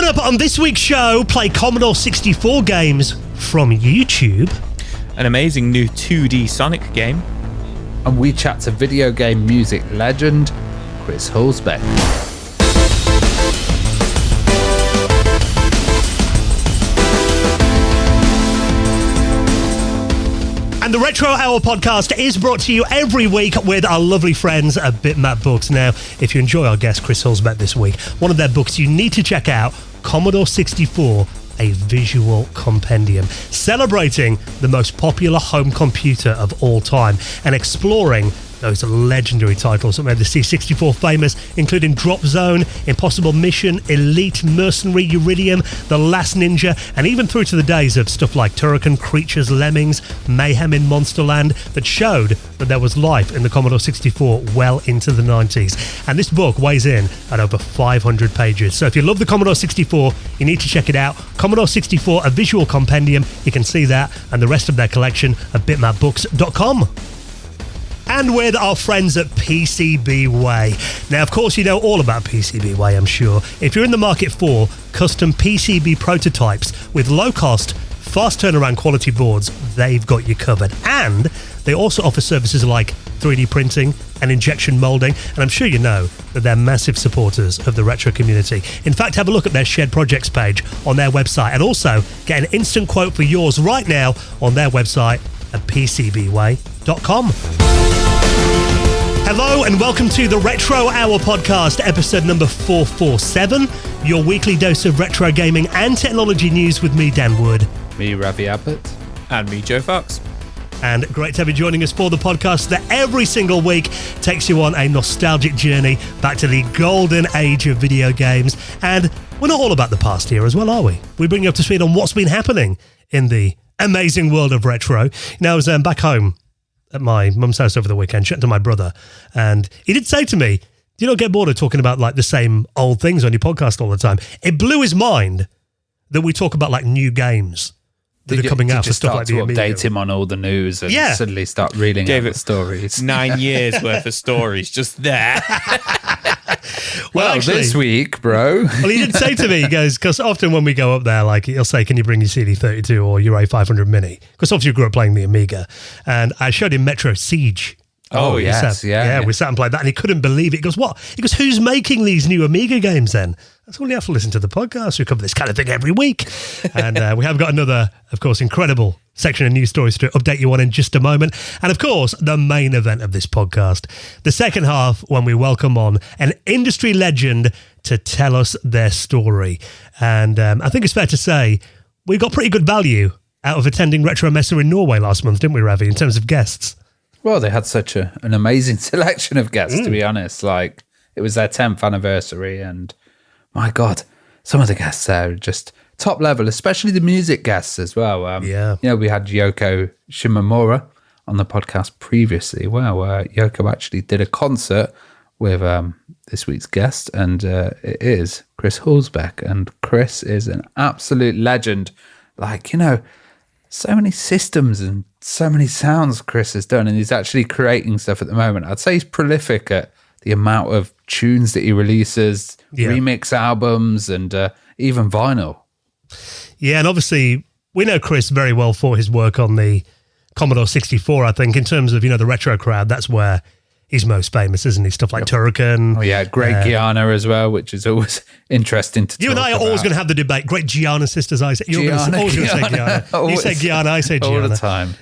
Coming up on this week's show, play Commodore 64 games from YouTube. An amazing new 2D Sonic game. And we chat to video game music legend, Chris Huelsbeck. And the Retro Hour podcast is brought to you every week with our lovely friends at Bitmap Books. Now, if you enjoy our guest, Chris Huelsbeck, this week, one of their books you need to check out, Commodore 64, a visual compendium, celebrating the most popular home computer of all time and exploring those legendary titles that made the C64 famous, including Drop Zone, Impossible Mission, Elite, Mercenary, Iridium, The Last Ninja, and even through to the days of stuff like Turrican, Creatures, Lemmings, Mayhem in Monsterland, that showed that there was life in the Commodore 64 well into the 90s. And this book weighs in at over 500 pages. So if you love the Commodore 64, you need to check it out. Commodore 64, a visual compendium. You can see that and the rest of their collection at bitmapbooks.com. And with our friends at PCBWay. Now, of course, you know all about PCBWay, I'm sure. If you're in the market for custom PCB prototypes with low cost, fast turnaround quality boards, they've got you covered. And they also offer services like 3D printing and injection molding. And I'm sure you know that they're massive supporters of the retro community. In fact, have a look at their shared projects page on their website and also get an instant quote for yours right now on their website at PCBWay.com. Hello and welcome to the Retro Hour podcast, episode number 447, your weekly dose of retro gaming and technology news with me, Dan Wood. Me, Ravi Abbott. And me, Joe Fox. And great to have you joining us for the podcast that every single week takes you on a nostalgic journey back to the golden age of video games. And we're not all about the past here as well, are we? We bring you up to speed on what's been happening in the amazing world of retro. You know, I was back home at my mum's house over the weekend, chatting to my brother, and he did say to me, do you not get bored of talking about like the same old things on your podcast all the time? It blew his mind that we talk about like new games that are coming out for stuff like the Amiga. Update him on all the news and suddenly start reeling out the stories. 9 years worth of stories just there. Well, actually, this week, bro. Well, he did say to me, he goes, because often when we go up there, like he'll say, can you bring your CD32 or your A500 Mini? Because obviously you grew up playing the Amiga. And I showed him Metro Siege. Oh, yes, yeah. We sat and played that and he couldn't believe it. He goes, what? He goes, who's making these new Amiga games then? That's all you have to listen to the podcast. We cover this kind of thing every week. And we have got another, of course, incredible section of news stories to update you on in just a moment. And of course, the main event of this podcast, the second half, when we welcome on an industry legend to tell us their story. And I think it's fair to say we got pretty good value out of attending Retromessa in Norway last month, didn't we, Ravi, in terms of guests? Well, they had such an amazing selection of guests, to be honest. Like, it was their 10th anniversary, and my God, some of the guests there are just top level, especially the music guests as well. You know, we had Yoko Shimomura on the podcast previously. Well, Yoko actually did a concert with this week's guest, and it is Chris Huelsbeck. And Chris is an absolute legend. Like, you know, so many systems and so many sounds Chris has done, and he's actually creating stuff at the moment. I'd say he's prolific at the amount of tunes that he releases, remix albums, and even vinyl. Yeah, and obviously we know Chris very well for his work on the Commodore 64, I think, in terms of, you know, the retro crowd. That's where he's most famous, isn't he? Stuff like Turrican. Oh, yeah, Great Giana as well, which is always interesting to talk about. You and I are always going to have the debate. Great Giana Sisters, I say. You're always going to say Giana. You say Giana, I say Giana. All the time.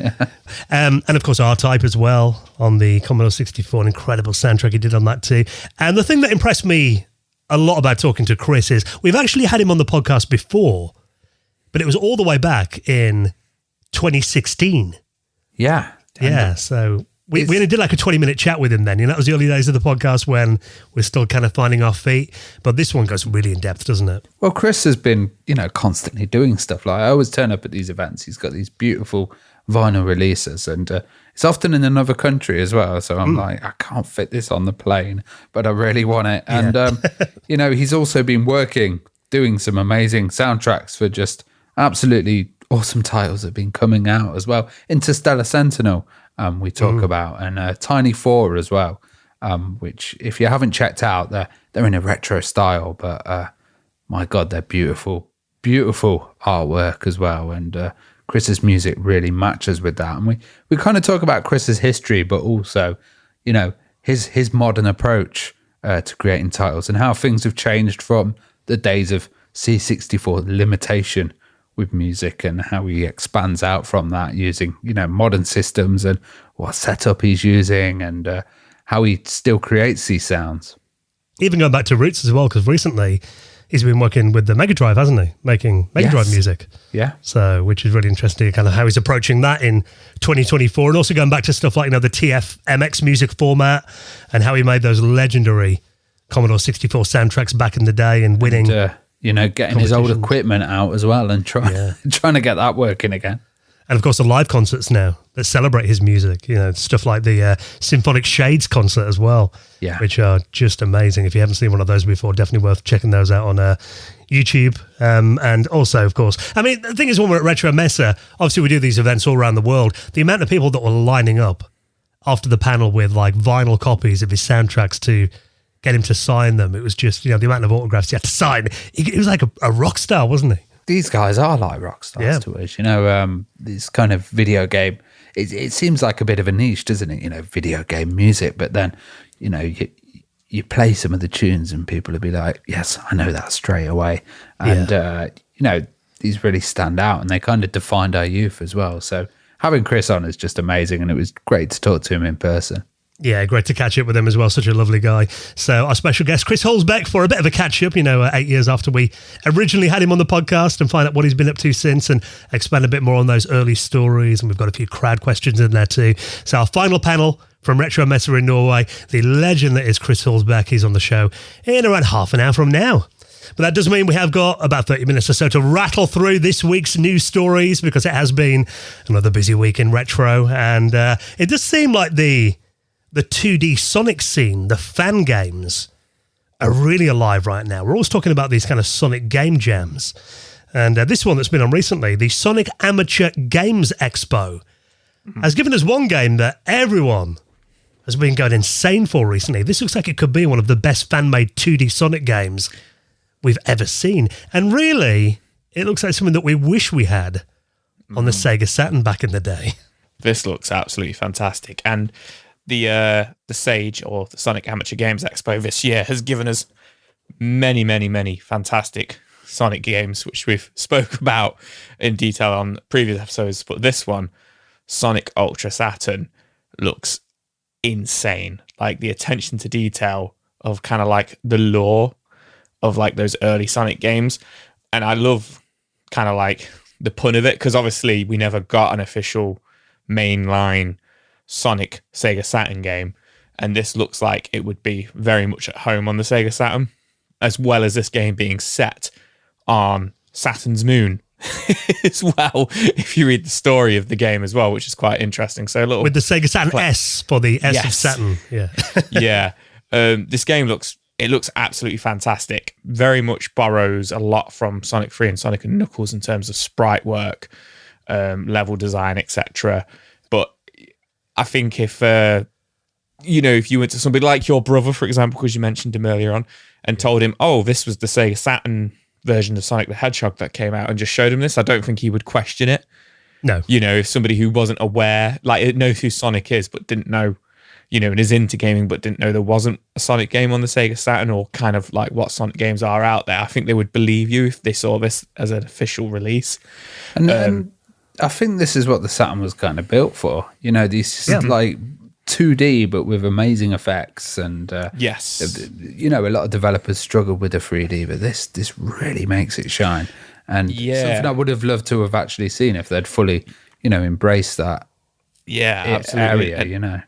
And of course, R-Type as well on the Commodore 64. An incredible soundtrack he did on that too. And the thing that impressed me a lot about talking to Chris is we've actually had him on the podcast before, but it was all the way back in 2016. Yeah. Yeah, so we only did like a 20-minute chat with him then. You know, that was the early days of the podcast when we're still kind of finding our feet. But this one goes really in depth, doesn't it? Well, Chris has been, you know, constantly doing stuff. Like, I always turn up at these events. He's got these beautiful vinyl releases, and it's often in another country as well. So I'm like, I can't fit this on the plane, but I really want it. And, you know, he's also been doing some amazing soundtracks for just absolutely awesome titles that have been coming out as well. Interstellar Sentinel, we talk about, and Tiny 4 as well, which if you haven't checked out, they're in a retro style, but my God, they're beautiful, beautiful artwork as well. And Chris's music really matches with that. And we kind of talk about Chris's history, but also, you know, his modern approach to creating titles and how things have changed from the days of C64 limitation with music and how he expands out from that using, you know, modern systems and what setup he's using and how he still creates these sounds. Even going back to roots as well, because recently he's been working with the Mega Drive, hasn't he? Making Mega Drive music. Yeah. So, which is really interesting, kind of how he's approaching that in 2024. And also going back to stuff like, you know, the TF-MX music format and how he made those legendary Commodore 64 soundtracks back in the day and winning. And, you know, getting his old equipment out as well and trying to get that working again. And of course, the live concerts now that celebrate his music, you know, stuff like the Symphonic Shades concert as well, which are just amazing. If you haven't seen one of those before, definitely worth checking those out on YouTube. And also, of course, I mean, the thing is, when we're at Retromessa, obviously we do these events all around the world. The amount of people that were lining up after the panel with like vinyl copies of his soundtracks to get him to sign them, it was just, you know, the amount of autographs he had to sign. He was like a rock star, wasn't he? These guys are like rock stars to us, you know. This kind of video game, it seems like a bit of a niche, doesn't it? You know, video game music, but then, you know, you play some of the tunes and people will be like, yes, I know that straight away. And, you know, these really stand out and they kind of defined our youth as well. So having Chris on is just amazing and it was great to talk to him in person. Yeah, great to catch up with him as well. Such a lovely guy. So our special guest, Chris Huelsbeck, for a bit of a catch-up, you know, 8 years after we originally had him on the podcast, and find out what he's been up to since and expand a bit more on those early stories. And we've got a few crowd questions in there too. So our final panel from Retromessa in Norway, the legend that is Chris Huelsbeck, he's on the show in around half an hour from now. But that does mean we have got about 30 minutes or so to rattle through this week's news stories, because it has been another busy week in retro. And it does seem like the 2D Sonic scene, the fan games, are really alive right now. We're always talking about these kind of Sonic game jams. And this one that's been on recently, the Sonic Amateur Games Expo, has given us one game that everyone has been going insane for recently. This looks like it could be one of the best fan-made 2D Sonic games we've ever seen. And really, it looks like something that we wish we had on the Sega Saturn back in the day. This looks absolutely fantastic. And the Sage, or the Sonic Amateur Games Expo this year, has given us many, many, many fantastic Sonic games, which we've spoke about in detail on previous episodes. But this one, Sonic Ultra Saturn, looks insane. Like the attention to detail of kind of like the lore of like those early Sonic games. And I love kind of like the pun of it, because obviously we never got an official mainline Sonic Sega Saturn game, and this looks like it would be very much at home on the Sega Saturn, as well as this game being set on Saturn's moon as well, if you read the story of the game as well, which is quite interesting. So a little with the Sega Saturn S for the S of Saturn. Yeah. This game looks absolutely fantastic. Very much borrows a lot from Sonic 3 and Sonic and Knuckles in terms of sprite work, level design, etc. But I think if you went to somebody like your brother, for example, because you mentioned him earlier on, and told him, oh, this was the Sega Saturn version of Sonic the Hedgehog that came out, and just showed him this, I don't think he would question it. No. You know, if somebody who wasn't aware, like knows who Sonic is, but didn't know, you know, and is into gaming, but didn't know there wasn't a Sonic game on the Sega Saturn, or kind of like what Sonic games are out there, I think they would believe you if they saw this as an official release. And I think this is what the Saturn was kind of built for. You know, these like 2D, but with amazing effects. And yes, you know, a lot of developers struggle with the 3D, but this really makes it shine. And something I would have loved to have actually seen if they'd fully, you know, embraced that absolutely. area, you know.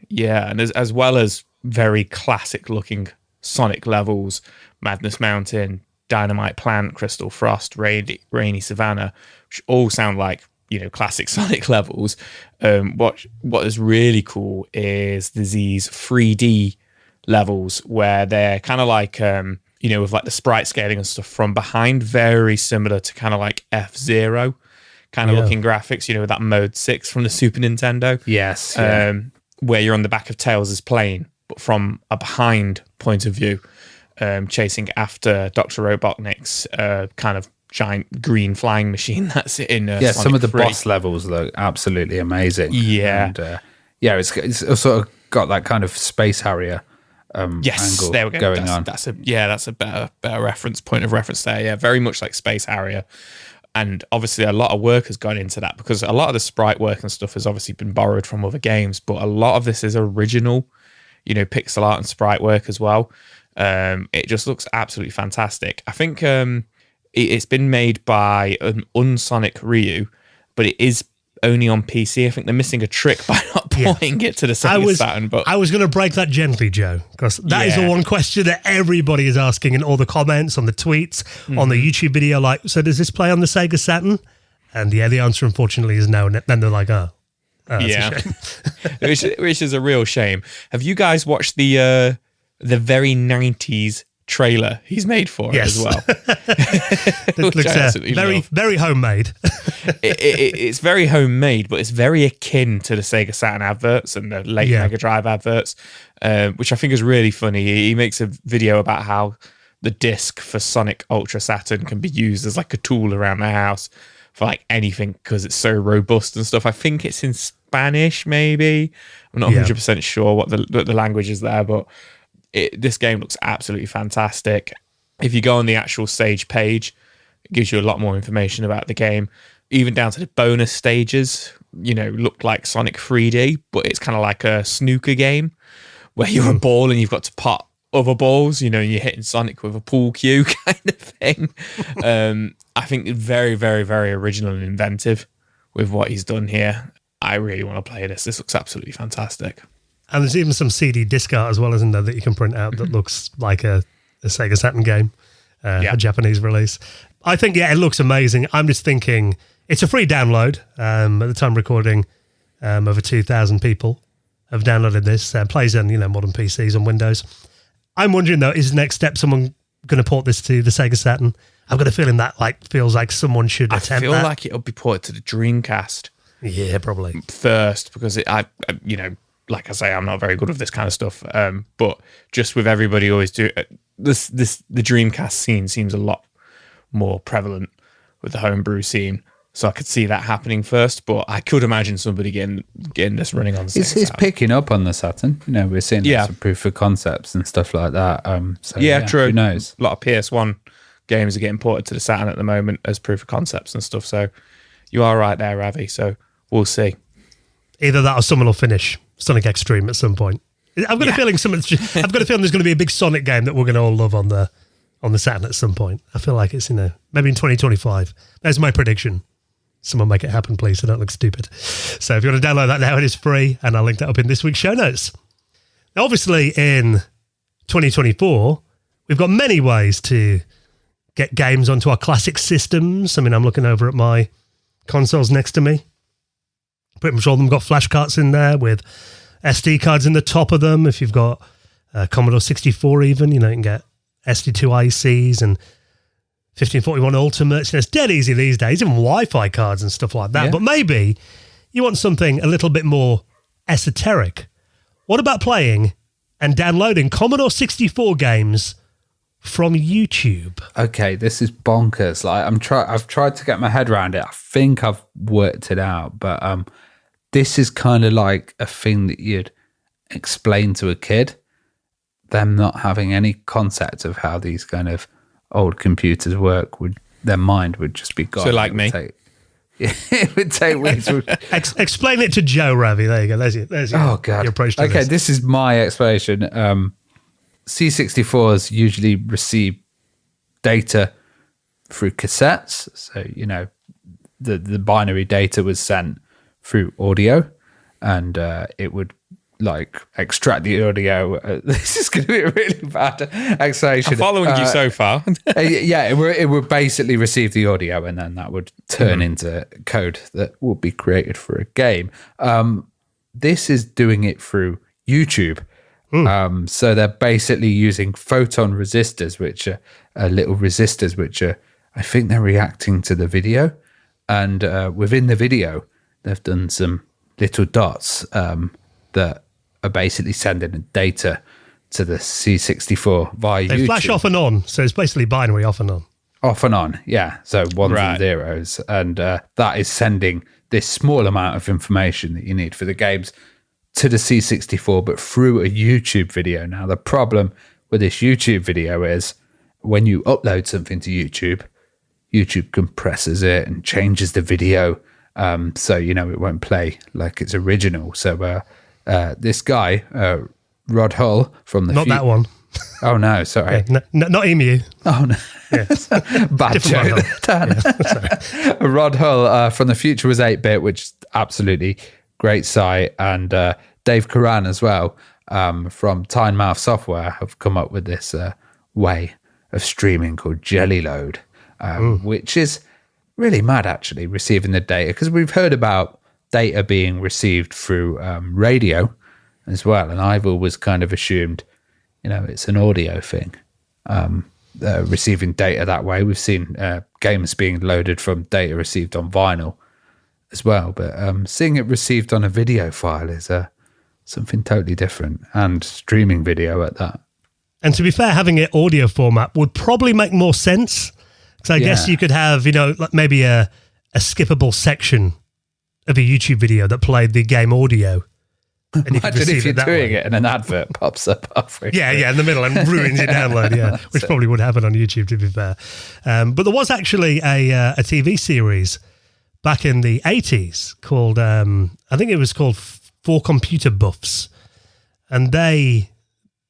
Yeah, and as well as very classic looking Sonic levels, Madness Mountain, Dynamite Plant, Crystal Frost, Rainy Savannah, which all sound like, you know, classic Sonic levels. What is really cool is these 3D levels where they're kind of like, you know, with like the sprite scaling and stuff from behind, very similar to kind of like F-Zero kind of looking graphics, you know, with that Mode 6 from the Super Nintendo. Yes. Where you're on the back of Tails' plane, but from a behind point of view. chasing after Dr. Robotnik's kind of giant green flying machine that's in Sonic some of the 3. boss levels look absolutely amazing. Yeah. And, it's sort of got that kind of Space Harrier yes, angle there we go. going on. That's a better point of reference there. Yeah, very much like Space Harrier. And obviously a lot of work has gone into that because a lot of the sprite work and stuff has obviously been borrowed from other games, but a lot of this is original, pixel art and sprite work as well. It just looks absolutely fantastic. I think it's been made by an unsonic Ryu, but it is only on PC. I think they're missing a trick by not porting it to the Sega Saturn. But I was going to break that gently, Joe, because that is the one question that everybody is asking in all the comments, on the tweets, on the YouTube video. Like, so does this play on the Sega Saturn? And the answer, unfortunately, is no. And then they're like, that's a shame. which is a real shame. Have you guys watched the very 90s trailer he's made for it as well? It looks very homemade. It's very homemade, but it's very akin to the Sega Saturn adverts and the late Mega Drive adverts, which I think is really funny. He makes a video about how the disc for Sonic Ultra Saturn can be used as like a tool around the house for like anything because it's so robust and stuff. I think it's in Spanish, maybe. I'm not 100% sure what the language is there, but this game looks absolutely fantastic. If you go on the actual stage page, it gives you a lot more information about the game, even down to the bonus stages. Look like Sonic 3D, but it's kind of like a snooker game where you're a ball and you've got to pot other balls. You're hitting Sonic with a pool cue kind of thing. I think very, very, very original and inventive with what he's done here. I really want to play this. This looks absolutely fantastic. And there's even some CD disc art as well, isn't there, that you can print out that looks like a Sega Saturn game, a Japanese release. I think, it looks amazing. I'm just thinking it's a free download. At the time of recording, over 2,000 people have downloaded this. Plays on, modern PCs and Windows. I'm wondering, though, is the next step someone going to port this to the Sega Saturn? I've got a feeling that feels like someone should attempt that. I feel like it'll be ported to the Dreamcast. Yeah, probably. First, because like I say, I'm not very good with this kind of stuff. But just with everybody always do the Dreamcast scene seems a lot more prevalent with the homebrew scene. So I could see that happening first, but I could imagine somebody getting this running on the Saturn. It's picking up on the Saturn. We're seeing lots of proof of concepts and stuff like that. True. Who knows? A lot of PS1 games are getting ported to the Saturn at the moment as proof of concepts and stuff. So you are right there, Ravi. So we'll see. Either that or someone will finish Sonic Extreme at some point. I've got a feeling I've got a feeling there's going to be a big Sonic game that we're going to all love on the Saturn at some point. I feel like it's maybe in 2025. That's my prediction. Someone make it happen, please, so don't look stupid. So if you want to download that now, it is free, and I'll link that up in this week's show notes. Now, obviously, in 2024, we've got many ways to get games onto our classic systems. I mean, I'm looking over at my consoles next to me. Pretty much all of them got flash carts in there with SD cards in the top of them. If you've got Commodore 64 even, you can get SD2 ICs and 1541 Ultimates. It's dead easy these days, even Wi-Fi cards and stuff like that. Yeah. But maybe you want something a little bit more esoteric. What about playing and downloading Commodore 64 games from YouTube? Okay, this is bonkers. I've tried to get my head around it. I think I've worked it out, but this is kind of like a thing that you'd explain to a kid, them not having any concept of how these kind of old computers work. Their mind would just be gone. So like me. It would take weeks. Explain it to Joe, Ravi. There you go. There's your approach to this. This is my explanation. C64s usually receive data through cassettes. So, the binary data was sent through audio, and it would extract the audio. This is going to be a really bad explanation. I'm following you so far. It would basically receive the audio, and then that would turn into code that would be created for a game. This is doing it through YouTube. So they're basically using photon resistors, which are little resistors, which are, I think they're reacting to the video. And within the video, they've done some little dots that are basically sending data to the C64 via They YouTube. flash off and on, so it's basically binary off and on. Off and on, yeah. So ones and zeros. And that is sending this small amount of information that you need for the games to the C64, but through a YouTube video. Now, the problem with this YouTube video is when you upload something to YouTube, YouTube compresses it and changes the video. So, it won't play like it's original. So this guy, Rod Hull from the... Not that one. Oh, no, sorry. Yeah, not Emu. Oh, no. Yeah. Bad joke. Yeah, Rod Hull from The Future Was 8-Bit, which is absolutely great site. And Dave Curran as well from Tynemouth Software have come up with this way of streaming called Jelly Load, which is really mad, actually, receiving the data. Because we've heard about data being received through radio as well. And I've always kind of assumed, it's an audio thing, receiving data that way. We've seen games being loaded from data received on vinyl as well, but seeing it received on a video file is something totally different, and streaming video at that. And to be fair, having it audio format would probably make more sense, because I guess you could have, like maybe a skippable section of a YouTube video that played the game audio. And imagine if you're doing it and an advert pops up halfway. Yeah, in the middle and ruins your download, which probably would happen on YouTube, to be fair. But there was actually a TV series back in the 80s called, I think it was called For Computer Buffs. And they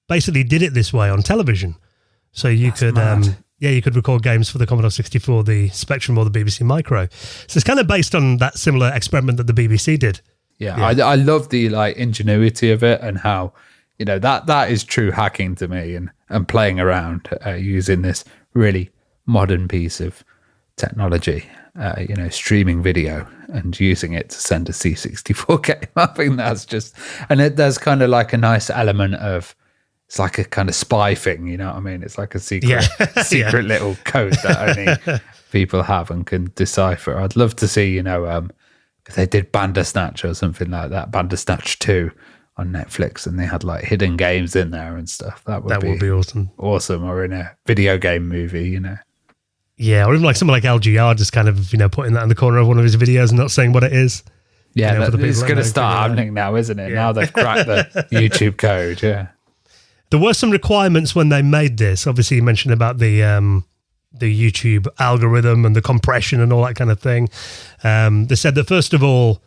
basically did it this way on television. So you could record games for the Commodore 64, the Spectrum, or the BBC Micro. So it's kind of based on that similar experiment that the BBC did. Yeah. I love the ingenuity of it, and how, that is true hacking to me, and playing around using this really modern piece of technology, streaming video and using it to send a C64 game. I think that's just, and there's kind of like a nice element of, it's like a kind of spy thing, you know what I mean? It's like a secret little code that only people have and can decipher. I'd love to see, if they did Bandersnatch or something like that, Bandersnatch 2 on Netflix, and they had like hidden games in there and stuff. That would be awesome. Awesome. Or in a video game movie, Yeah, or even like someone like LGR just kind of, putting that in the corner of one of his videos and not saying what it is. Yeah, it's going to start happening now, isn't it? Yeah. Now they've cracked the YouTube code, There were some requirements when they made this. Obviously, you mentioned about the YouTube algorithm and the compression and all that kind of thing. They said that, first of all,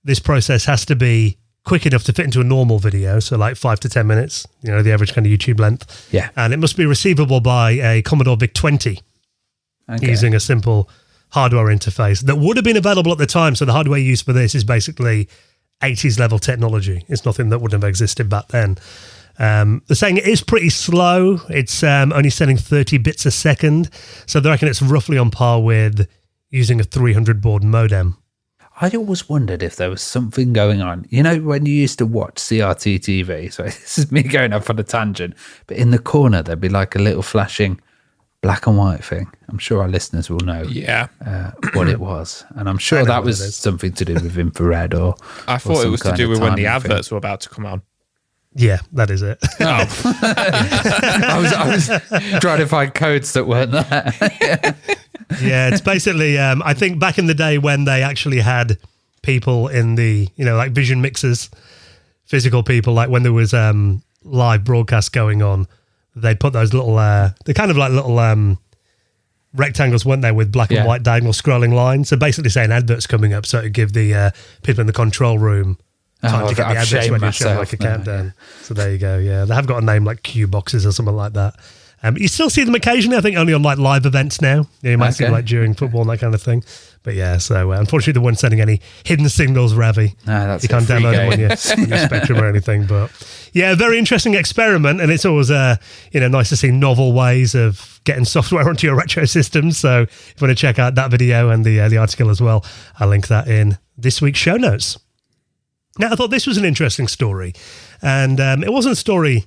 this process has to be quick enough to fit into a normal video, so like 5 to 10 minutes, the average kind of YouTube length. Yeah. And it must be receivable by a Commodore VIC-20 using a simple hardware interface that would have been available at the time. So the hardware used for this is basically 80s level technology. It's nothing that wouldn't have existed back then. They're saying it is pretty slow. It's only sending 30 bits a second. So they reckon it's roughly on par with using a 300 baud modem. I always wondered if there was something going on. When you used to watch CRT TV, so this is me going off on a tangent, but in the corner there'd be like a little flashing black and white thing. I'm sure our listeners will know what it was. And I'm sure that was something to do with infrared or... I thought it was to do with when the adverts were about to come on. Yeah, that is it. Oh. I was trying to find codes that weren't there. Yeah, it's basically, I think back in the day when they actually had people in the, like vision mixers, physical people, like when there was live broadcast going on, they'd put those little, they're kind of like little rectangles, weren't they, with black and white diagonal scrolling lines. So basically saying adverts coming up, so to give the people in the control room time to get the adverts when you show like a countdown. So there you go. Yeah, they have got a name like Q boxes or something like that. You still see them occasionally, I think only on like live events now. Yeah, you might see them like during football and that kind of thing. But yeah, so unfortunately they weren't sending any hidden signals, Ravi. No, that's you can't download them on your Spectrum or anything. But yeah, very interesting experiment, and it's always nice to see novel ways of getting software onto your retro systems. So if you want to check out that video and the article as well, I'll link that in this week's show notes. Now, I thought this was an interesting story, and it wasn't a story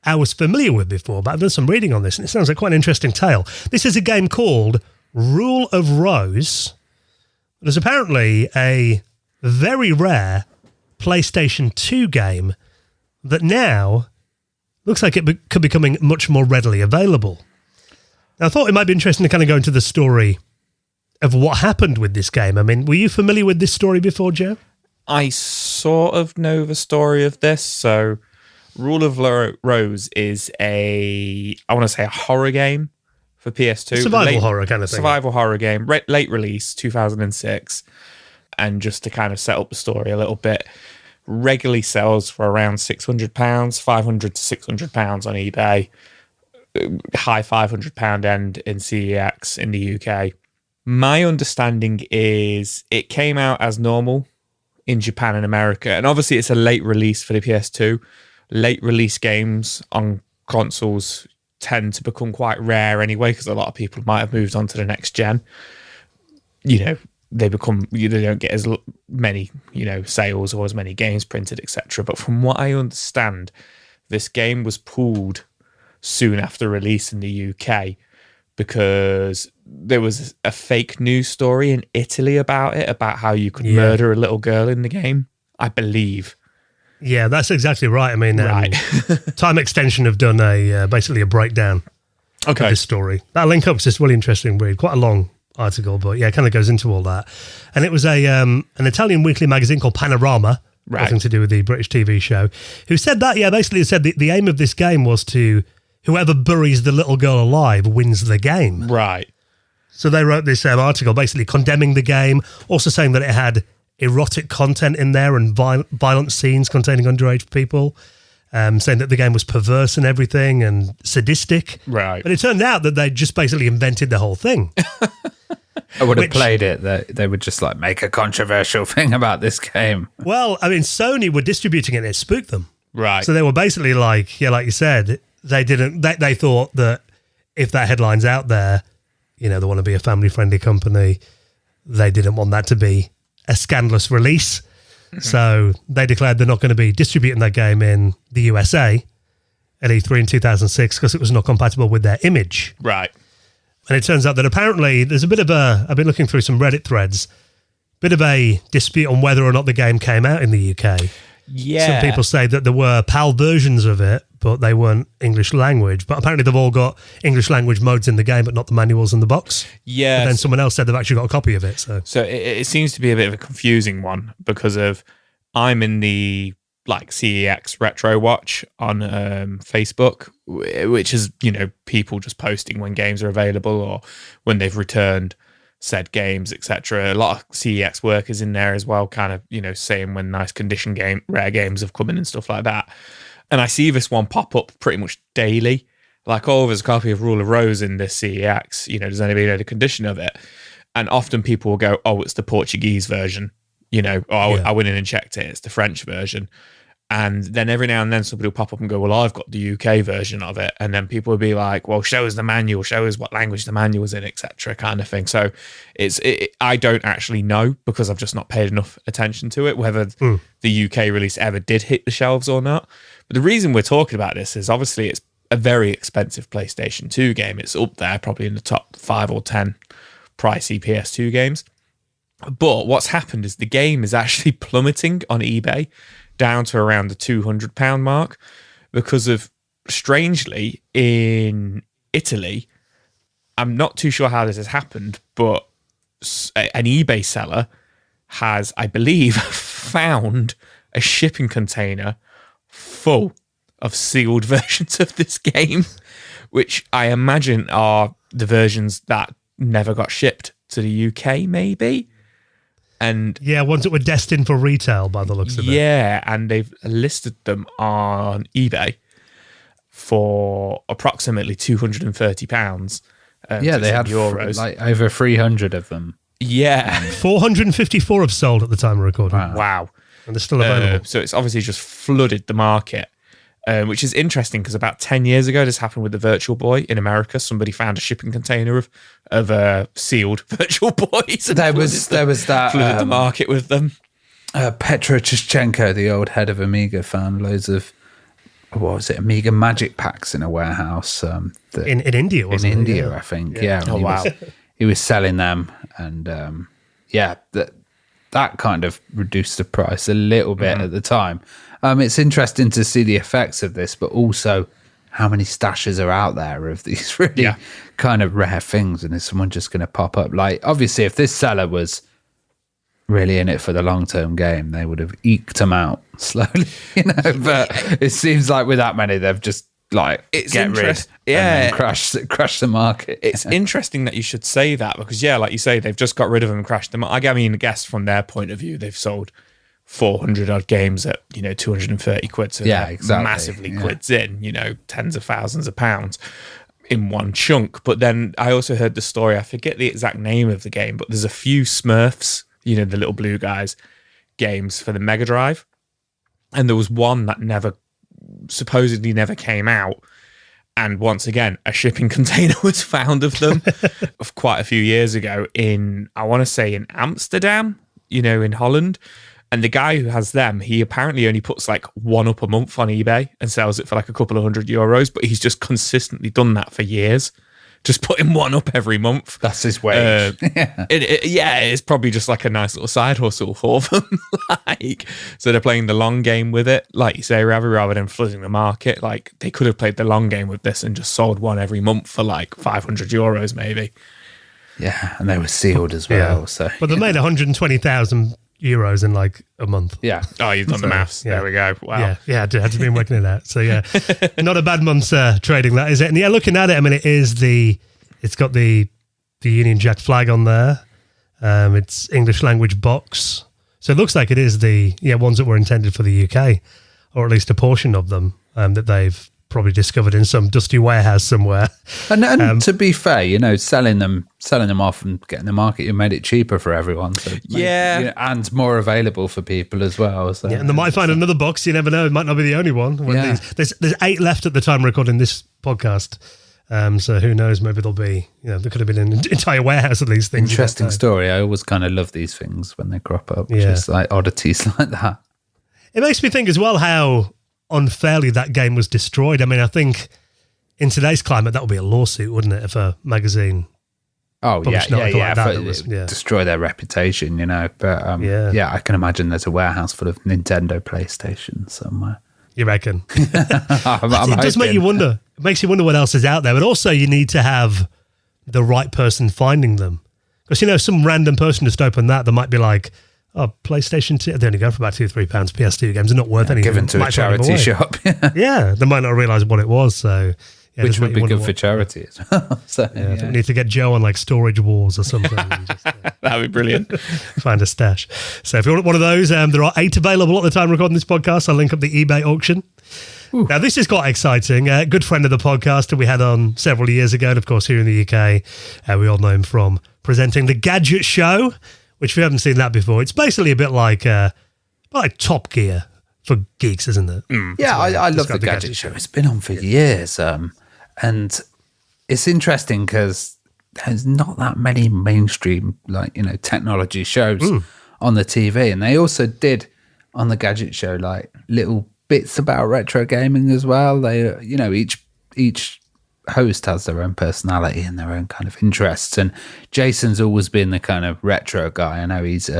I was familiar with before, but I've done some reading on this, and it sounds like quite an interesting tale. This is a game called Rule of Rose. There's apparently a very rare PlayStation 2 game that now looks like it could be becoming much more readily available. Now, I thought it might be interesting to kind of go into the story of what happened with this game. I mean, were you familiar with this story before, Joe? I sort of know the story of this. So Rule of Rose is I want to say a horror game for PS2. Survival horror kind of thing. Survival horror game, late release, 2006. And just to kind of set up the story a little bit, regularly sells for around £600, £500 to £600 on eBay, high £500 end in CEX in the UK. My understanding is it came out as normal in Japan and America, and obviously it's a late release for the PS2. Late release games on consoles tend to become quite rare anyway, because a lot of people might have moved on to the next gen. They don't get as many, sales or as many games printed, etc. But from what I understand, this game was pulled soon after release in the UK because there was a fake news story in Italy about how you could murder a little girl in the game, I believe. Yeah, that's exactly right. I mean, right. Time Extension have done basically a breakdown of this story. That link up's just really interesting read, quite a long article, but yeah, it kind of goes into all that. And it was an Italian weekly magazine called Panorama, nothing to do with the British TV show, who said that, basically it said the aim of this game was to, whoever buries the little girl alive wins the game. Right. So they wrote this article basically condemning the game, also saying that it had erotic content in there and violent scenes containing underage people, saying that the game was perverse and everything and sadistic. Right. But it turned out that they just basically invented the whole thing. I would have played it. They would just make a controversial thing about this game. Well, I mean, Sony were distributing it and it spooked them. Right. So they were basically like you said, they thought that if that headline's out there, they want to be a family-friendly company. They didn't want that to be a scandalous release. Mm-hmm. So they declared they're not going to be distributing that game in the USA at E3 in 2006 because it was not compatible with their image. Right. And it turns out that apparently there's a bit of I've been looking through some Reddit threads, bit of a dispute on whether or not the game came out in the UK. Yeah. Some people say that there were PAL versions of it, but they weren't English language. But apparently they've all got English language modes in the game, but not the manuals in the box. Yeah. But then someone else said they've actually got a copy of it. So it seems to be a bit of a confusing one because I'm in the CEX Retro Watch on Facebook, which is, people just posting when games are available or when they've returned said games, etc. A lot of CEX workers in there as well, kind of, saying when nice condition rare games have come in and stuff like that. And I see this one pop up pretty much daily. There's a copy of Rule of Rose in this CEX. Does anybody know the condition of it? And often people will go, oh, it's the Portuguese version. I went in and checked it. It's the French version. And then every now and then somebody will pop up and go, well, I've got the UK version of it. And then people will be like, well, show us the manual, show us what language the manual's in, etc., kind of thing. So I don't actually know because I've just not paid enough attention to it, whether the UK release ever did hit the shelves or not. But the reason we're talking about this is obviously it's a very expensive PlayStation 2 game. It's up there probably in the top 5 or 10 pricey PS2 games. But what's happened is the game is actually plummeting on eBay down to around the £200 mark because of, strangely, in Italy, I'm not too sure how this has happened, but an eBay seller has, I believe, found a shipping container full of sealed versions of this game, which I imagine are the versions that never got shipped to the UK, maybe. And ones that were destined for retail by the looks of it. Yeah, and they've listed them on eBay for approximately £230. They had euros. Over 300 of them. Yeah. 454 have sold at the time of recording. Wow. And they're still available. So it's obviously just flooded the market. Which is interesting because about 10 years ago, this happened with the Virtual Boy in America. Somebody found a shipping container of sealed Virtual Boys. There was that flooded the market with them. Petro Chischenko, the old head of Amiga, found loads of Amiga Magic Packs in a warehouse in India. Wasn't in it? India, I think. Yeah. Oh wow. He was selling them, and that kind of reduced the price a little bit at the time. It's interesting to see the effects of this, but also how many stashes are out there of these really kind of rare things, and is someone just going to pop up? Like, obviously, if this seller was really in it for the long-term game, they would have eked them out slowly, but it seems like with that many, they've just like get rid and then crash the market. It's interesting that you should say that, because like you say, they've just got rid of them and crashed them. I guess from their point of view, they've sold 400 odd games at 230 quid, so exactly. massively quids in, tens of thousands of pounds in one chunk. But then I also heard the story, I forget the exact name of the game, but there's a few Smurfs, the little blue guys, games for the Mega Drive, and there was one that supposedly never came out, and once again a shipping container was found of them of quite a few years ago in, I want to say, in Amsterdam, in Holland. And the guy who has them, he apparently only puts like one up a month on eBay and sells it for like a couple of €100, but he's just consistently done that for years. Just putting one up every month. That's his wage. It's probably just like a nice little side hustle for them. So they're playing the long game with it, like you say, rather than flooding the market. Like, they could have played the long game with this and just sold one every month for like €500 maybe. Yeah, and they were sealed as well. Yeah. So, but they made 120,000 euros in like a month. Yeah. Oh, you've done the maths. Yeah. There we go. Wow. Yeah, I had to be working it out. So not a bad month's trading, that is it. And looking at it, I mean, it's got the Union Jack flag on there. It's English language box. So it looks like it is the ones that were intended for the UK, or at least a portion of them that they've probably discovered in some dusty warehouse somewhere. And to be fair, selling them off and getting the market, you made it cheaper for everyone. So and more available for people as well. So and they might find another box. You never know; it might not be the only one. There's 8 left at the time of recording this podcast. So who knows? Maybe there'll be. There could have been an entire warehouse of these things. Interesting story. I always kind of love these things when they crop up. Just like oddities like that. It makes me think as well how unfairly that game was destroyed. I mean, I think in today's climate that would be a lawsuit, wouldn't it, if a magazine destroy their reputation, but I can imagine there's a warehouse full of Nintendo PlayStation somewhere. You reckon? I'm it does make you wonder. It makes you wonder what else is out there, but also you need to have the right person finding them, because some random person just opened that might be like, oh, PlayStation 2, they only go for about £2-3 PS2 games. They're not worth anything. Given to a charity shop. Yeah, they might not realise what it was. So, which would be good for charity as well. So, we need to get Joe on like Storage Wars or something. And just, that'd be brilliant. Find a stash. So if you want one of those, there are 8 available at the time of recording this podcast. I'll link up the eBay auction. Ooh. Now, this is quite exciting. A good friend of the podcast that we had on several years ago, and of course here in the UK, we all know him from presenting the Gadget Show, which if you haven't seen that before, it's basically a bit like Top Gear for geeks, isn't it? Yeah, I love the Gadget Show. It's been on for years. And it's interesting because there's not that many mainstream, technology shows on the TV. And they also did on the Gadget Show, little bits about retro gaming as well. They, each host has their own personality and their own kind of interests. And Jason's always been the kind of retro guy. I know he's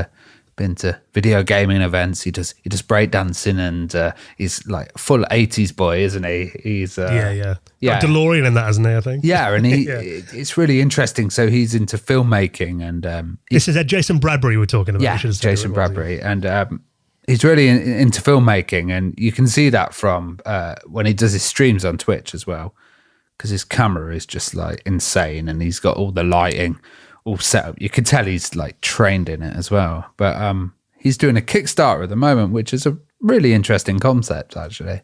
been to video gaming events. He does breakdancing, and he's like full 80s boy, isn't he? He's got DeLorean in that, isn't he? I think. Yeah, and it's really interesting. So he's into filmmaking, and this is Jason Bradbury we're talking about. Yeah, Jason Bradbury, and he's really into filmmaking, and you can see that from when he does his streams on Twitch as well, because his camera is just like insane, and he's got all the lighting all set up. You can tell he's like trained in it as well. But he's doing a Kickstarter at the moment, which is a really interesting concept, actually.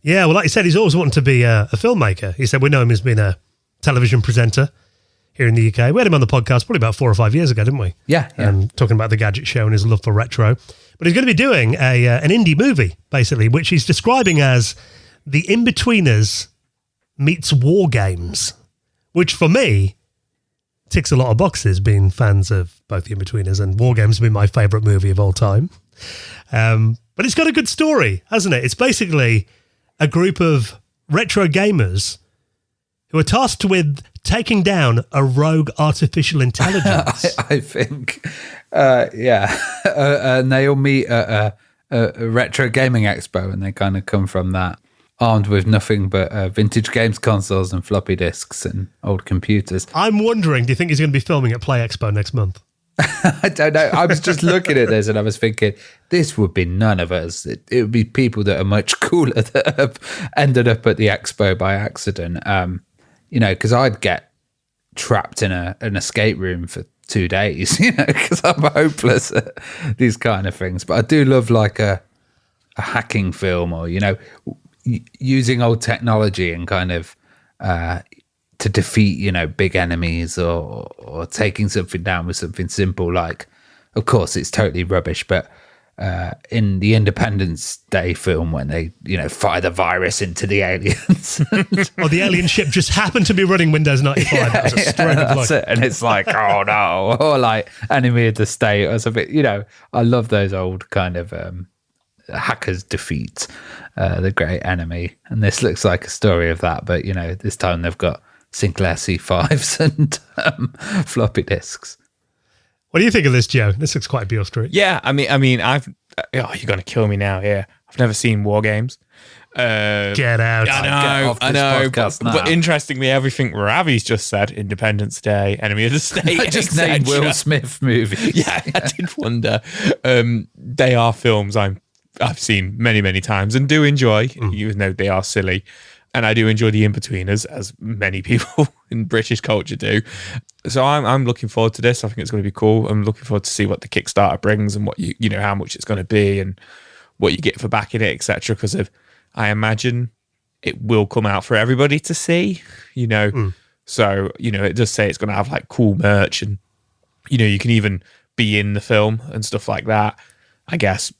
Yeah, well, like you said, he's always wanted to be a filmmaker. He said we know him as being a television presenter here in the UK. We had him on the podcast probably about 4 or 5 years ago, didn't we? Yeah. Talking about the Gadget Show and his love for retro. But he's going to be doing an indie movie, basically, which he's describing as The In-Betweeners meets War Games, which for me ticks a lot of boxes, being fans of both The In-Betweeners and War Games being my favourite movie of all time. But it's got a good story, hasn't it? It's basically a group of retro gamers who are tasked with taking down a rogue artificial intelligence. I think, and they all meet at a retro gaming expo, and they kind of come from that, armed with nothing but vintage games consoles and floppy disks and old computers. I'm wondering, do you think he's going to be filming at Play Expo next month? I don't know. I was just looking at this and I was thinking, this would be none of us. It would be people that are much cooler that have ended up at the expo by accident. Because I'd get trapped in an escape room for 2 days, because I'm hopeless at these kind of things. But I do love like a hacking film, or using old technology and kind of to defeat big enemies, or taking something down with something simple. Like, of course it's totally rubbish, but in the Independence Day film, when they fire the virus into the aliens, or the alien ship just happened to be running Windows 95. That was a stroke of luck. And it's like, oh no, or like Enemy of the State or something. I love those old kind of hackers defeat the great enemy, and this looks like a story of that, but this time they've got Sinclair C5s and floppy disks. What do you think of this, Joe? This looks quite Beale Street. Yeah, I mean, you're going to kill me now here. I've never seen War Games. Get out. I know. But interestingly, everything Ravi's just said, Independence Day, Enemy of the State, I just named Will Smith movies. Yeah, I did wonder. They are films I've seen many, many times and do enjoy, even though they are silly. And I do enjoy the in-betweeners, as many people in British culture do. So I'm looking forward to this. I think it's going to be cool. I'm looking forward to see what the Kickstarter brings and what how much it's going to be and what you get for backing it, etc. Because I imagine it will come out for everybody to see. So it does say it's going to have like cool merch, and you can even be in the film and stuff like that. I guess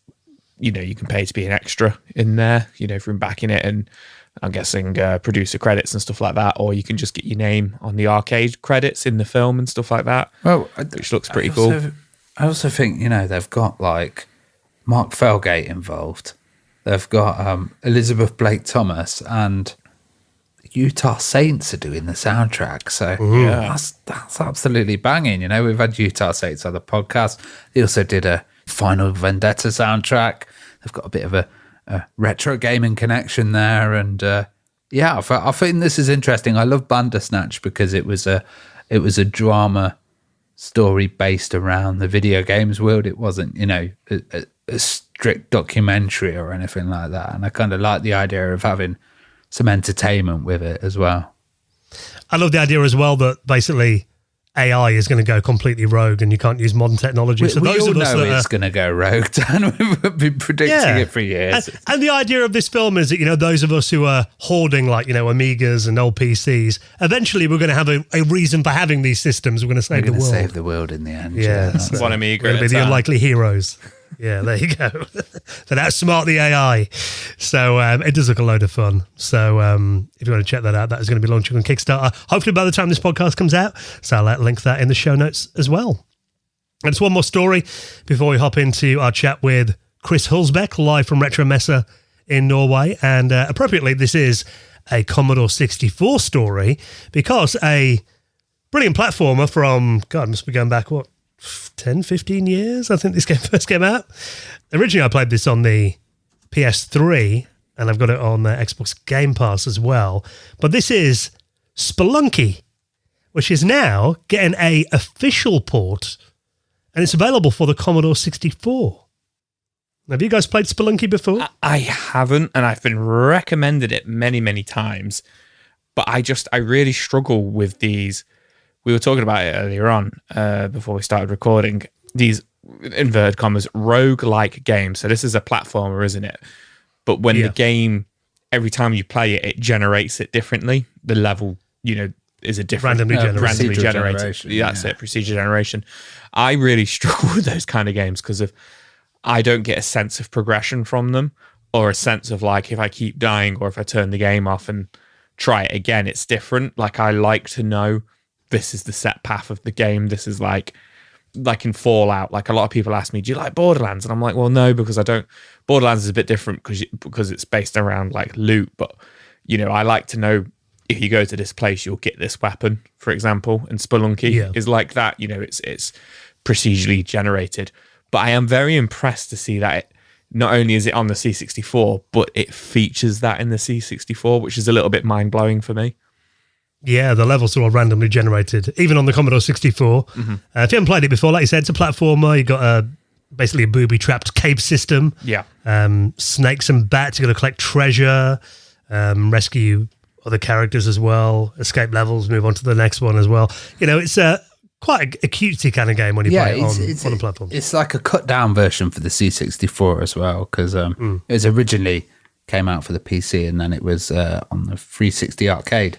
you can pay to be an extra in there. From backing it, and I'm guessing producer credits and stuff like that, or you can just get your name on the arcade credits in the film and stuff like that. Well, which looks pretty cool. I also think they've got like Mark Felgate involved. They've got Elizabeth Blake Thomas and Utah Saints are doing the soundtrack. So that's absolutely banging. We've had Utah Saints on the podcast. They also did a Final Vendetta soundtrack. They've got a bit of a retro gaming connection there, and I think this is interesting. I love Bandersnatch because it was a drama story based around the video games world. It wasn't a strict documentary or anything like that, and I kind of like the idea of having some entertainment with it as well. I love the idea as well that basically AI is going to go completely rogue and you can't use modern technology. So we all know it's going to go rogue, Dan. We've been predicting it for years. And the idea of this film is that, those of us who are hoarding Amigas and old PCs, eventually we're going to have a reason for having these systems. We're going to save the world. Save the world in the end. Yeah. That's one Amiga. We're going to be the unlikely heroes. Yeah, there you go. So outsmart the AI. So it does look a load of fun. So if you want to check that out, that is going to be launching on Kickstarter, hopefully by the time this podcast comes out. So I'll link that in the show notes as well. And it's one more story before we hop into our chat with Chris Huelsbeck, live from Retromessa in Norway. And appropriately, this is a Commodore 64 story, because a brilliant platformer from, God, must be going back, 10, 15 years, I think this game first came out. Originally, I played this on the PS3, and I've got it on Xbox Game Pass as well. But this is Spelunky, which is now getting a official port, and it's available for the Commodore 64. Have you guys played Spelunky before? I haven't, and I've been recommended it many, many times. But I really struggle with these. We were talking about it earlier on, before we started recording, these, inverted commas, rogue-like games. So this is a platformer, isn't it? But when the game, every time you play it, it generates it differently. The level, is a different... Randomly generated. That's it, procedure generation. I really struggle with those kind of games because I don't get a sense of progression from them, or a sense of like, if I keep dying or if I turn the game off and try it again, it's different. Like, I like to know this is the set path of the game. This is like in Fallout, like a lot of people ask me, do you like Borderlands? And I'm like, well, no, because I don't. Borderlands is a bit different because it's based around like loot. But, I like to know, if you go to this place, you'll get this weapon, for example. And Spelunky is like that. It's procedurally generated. But I am very impressed to see that not only is it on the C64, but it features that in the C64, which is a little bit mind-blowing for me. Yeah, the levels are all randomly generated, even on the Commodore 64. If you haven't played it before, like you said, it's a platformer. You've got basically a booby-trapped cave system. Yeah. Snakes and bats. You've got to collect treasure, rescue other characters as well, escape levels, move on to the next one as well. You know, it's quite a cutesy kind of game when you play it on the platform. It's like a cut-down version for the C64 as well, because it was originally came out for the PC and then it was on the 360 arcade.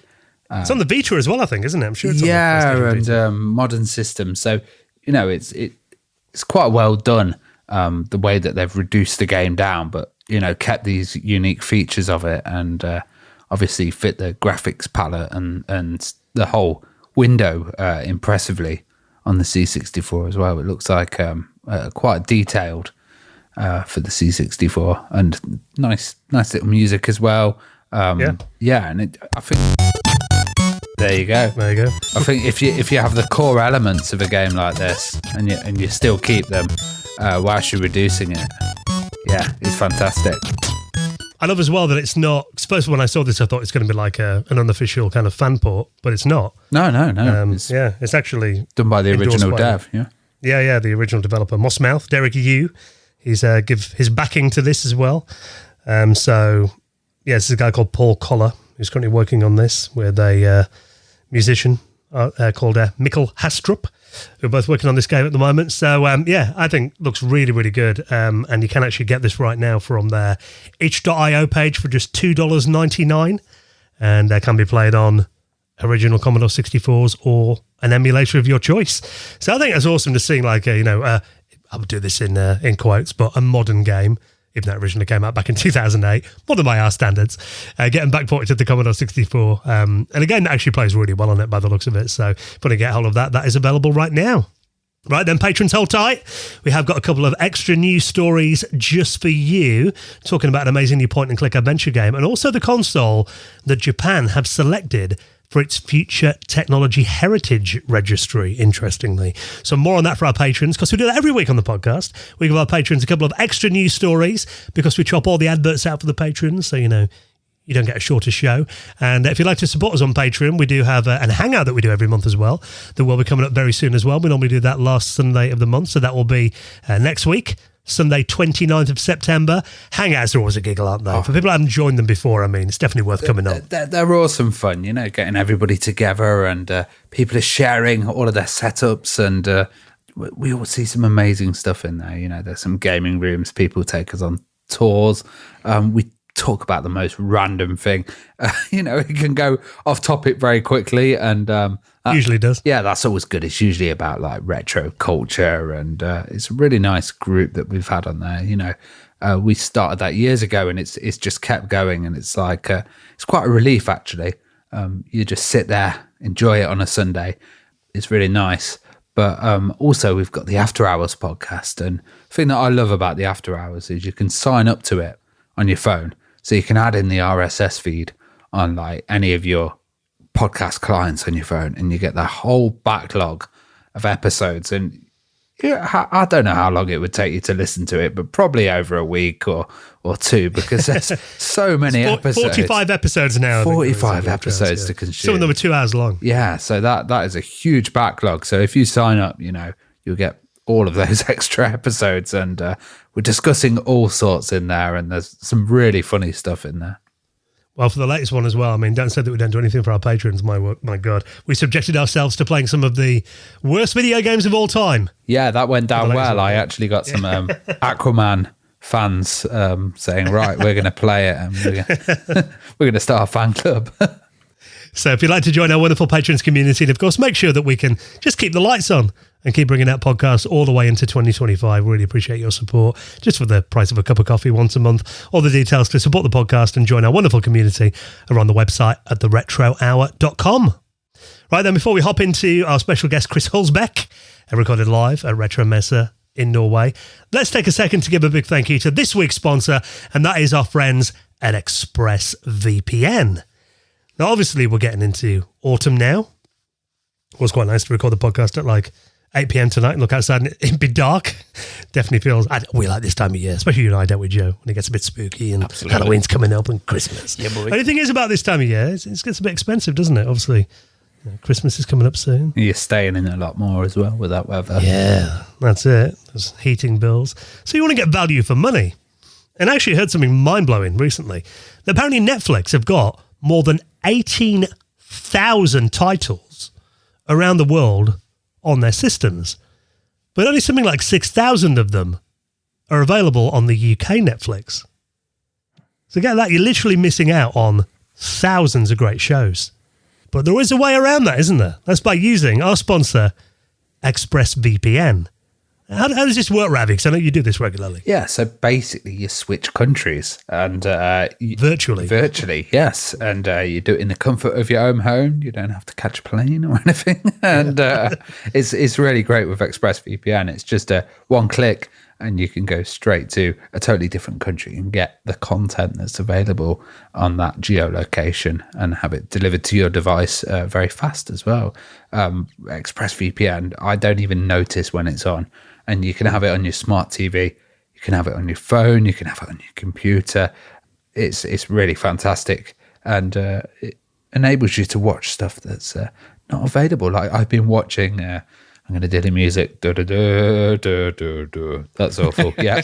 It's on the Vita as well, I think, isn't it? I'm sure it's on and modern systems. So, you know, it's quite well done, the way that they've reduced the game down, but, you know, kept these unique features of it and obviously fit the graphics palette and the whole window impressively on the C64 as well. It looks like quite detailed for the C64 and nice little music as well. And I think... There you go. I think if you have the core elements of a game like this and you still keep them whilst you're reducing it, yeah, it's fantastic. I love as well that it's not. First, when I saw this, I thought it's going to be like an unofficial kind of fan port, but it's not. No. It's actually done by the original dev. Yeah, the original developer, Mossmouth, Derek Yu. He's give his backing to this as well. So this is a guy called Paul Collar who's currently working on this with a musician called Mikkel Hastrup, who are both working on this game at the moment. So, I think looks really, really good. And you can actually get this right now from their itch.io page for just $2.99. And can be played on original Commodore 64s or an emulator of your choice. So I think that's awesome to see, like, I would do this in quotes, but a modern game, even though it originally came out back in 2008, modern by our standards, getting backported to the Commodore 64. And again, it actually plays really well on it by the looks of it. So if you want to get hold of that, that is available right now. Right then, patrons, hold tight. We have got a couple of extra news stories just for you, talking about an amazing new point-and-click adventure game, and also the console that Japan have selected for its Future Technology Heritage Registry, interestingly. So more on that for our patrons, because we do that every week on the podcast. We give our patrons a couple of extra news stories because we chop all the adverts out for the patrons, so, you don't get a shorter show. And if you'd like to support us on Patreon, we do have an hangout that we do every month as well that will be coming up very soon as well. We normally do that last Sunday of the month, so that will be next week. Sunday, 29th of September. Hangouts are always a giggle, aren't they? For people who haven't joined them before, it's definitely worth coming on. They're awesome fun, getting everybody together and people are sharing all of their setups and we all see some amazing stuff in there. There's some gaming rooms, people take us on tours. We talk about the most random thing. It can go off topic very quickly and usually does. Yeah, that's always good. It's usually about like retro culture and it's a really nice group that we've had on there. We started that years ago and it's just kept going and it's like it's quite a relief actually. You just sit there, enjoy it on a Sunday. It's really nice. But also we've got the After Hours podcast, and the thing that I love about the After Hours is you can sign up to it on your phone. So you can add in the RSS feed on like any of your podcast clients on your phone and you get the whole backlog of episodes. And I don't know how long it would take you to listen to it, but probably over a week or two, because there's so many episodes. 45 episodes now. 45 episodes to consume. Some of them are 2 hours long. Yeah, so that is a huge backlog. So if you sign up, you'll get all of those extra episodes, and we're discussing all sorts in there, and there's some really funny stuff in there. Well, for the latest one as well, don't say that we don't do anything for our patrons. My God. We subjected ourselves to playing some of the worst video games of all time. Yeah, that went down well. I actually got some Aquaman fans saying, right, we're going to play it and we're going to start a fan club. So if you'd like to join our wonderful patrons community, and of course, make sure that we can just keep the lights on and keep bringing out podcasts all the way into 2025. Really appreciate your support, just for the price of a cup of coffee once a month. All the details to support the podcast and join our wonderful community are on the website at theretrohour.com. Right then, before we hop into our special guest, Chris Huelsbeck, recorded live at Retromessa in Norway, let's take a second to give a big thank you to this week's sponsor, and that is our friends at ExpressVPN. Now, obviously, we're getting into autumn now. It was quite nice to record the podcast at like 8 p.m. tonight, look outside and it'd be dark. Definitely feels, we like this time of year, especially you and I, don't we, Joe? When it gets a bit spooky and Halloween's coming up and Christmas. Yeah, boy. The only thing is about this time of year, it gets a bit expensive, doesn't it? Obviously, Christmas is coming up soon. You're staying in a lot more as well with that weather. Yeah, that's it. There's heating bills. So you want to get value for money. And I actually heard something mind-blowing recently. Apparently Netflix have got more than 18,000 titles around the world on their systems, but only something like 6,000 of them are available on the UK Netflix. So get that, you're literally missing out on thousands of great shows. But there is a way around that, isn't there? That's by using our sponsor, ExpressVPN. How does this work, Ravi? Because I know you do this regularly. Yeah, so basically you switch countries and virtually, yes, and you do it in the comfort of your own home. You don't have to catch a plane or anything, and it's really great with ExpressVPN. It's just a one click, and you can go straight to a totally different country and get the content that's available on that geolocation and have it delivered to your device very fast as well. ExpressVPN, I don't even notice when it's on. And you can have it on your smart TV, you can have it on your phone, you can have it on your computer. It's really fantastic, and it enables you to watch stuff that's not available. Like I've been watching. I'm going to do the music. That's awful. Yeah,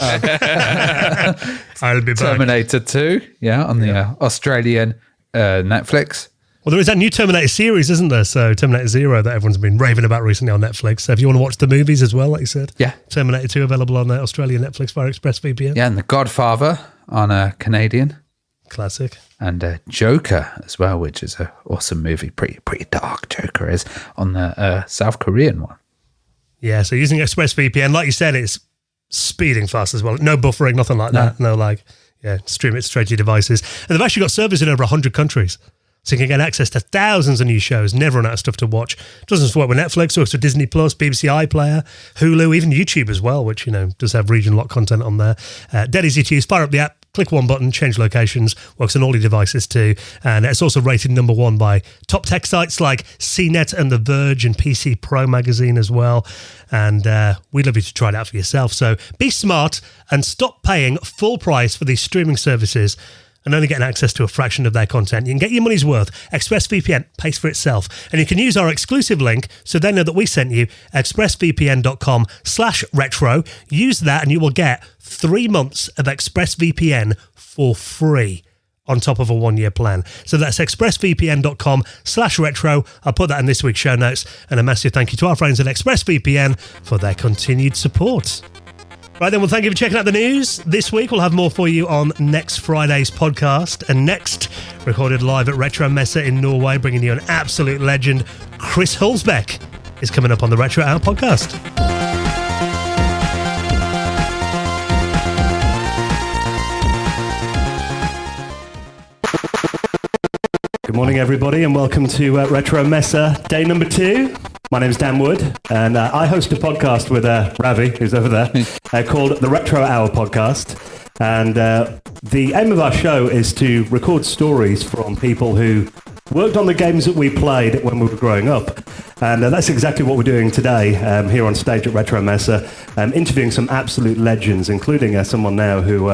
I'll be back. Terminator 2. Yeah, on the Australian Netflix. Well, there is that new Terminator series, isn't there? So Terminator Zero that everyone's been raving about recently on Netflix. So if you want to watch the movies as well, like you said, Terminator 2 available on Australian Netflix via ExpressVPN. Yeah, and The Godfather on a Canadian. Classic. And Joker as well, which is an awesome movie. Pretty dark, Joker is, on the South Korean one. Yeah, so using ExpressVPN, like you said, it's speeding fast as well. No buffering, nothing like that. No, stream it straight to your devices. And they've actually got servers in over 100 countries. So you can get access to thousands of new shows, never run out of stuff to watch. Doesn't just work with Netflix, works with Disney Plus, BBC iPlayer, Hulu, even YouTube as well, which, does have region lock content on there. Dead easy to use. Fire up the app, click one button, change locations, works on all your devices too. And it's also rated #1 by top tech sites like CNET and The Verge and PC Pro magazine as well. And we'd love you to try it out for yourself. So be smart and stop paying full price for these streaming services and only getting access to a fraction of their content. You can get your money's worth. ExpressVPN pays for itself. And you can use our exclusive link so they know that we sent you, expressvpn.com/retro. Use that and you will get 3 months of ExpressVPN for free on top of a 1-year plan. So that's expressvpn.com/retro. I'll put that in this week's show notes. And a massive thank you to our friends at ExpressVPN for their continued support. Right then, well, thank you for checking out the news. This week, we'll have more for you on next Friday's podcast. And next, recorded live at Retromessa in Norway, bringing you an absolute legend, Chris Huelsbeck, is coming up on the Retro Hour podcast. Good morning, everybody, and welcome to Retromessa, day number 2. My name's Dan Wood, and I host a podcast with Ravi, who's over there, called the Retro Hour Podcast. And the aim of our show is to record stories from people who worked on the games that we played when we were growing up. And that's exactly what we're doing today here on stage at Retromessa, interviewing some absolute legends, including someone now who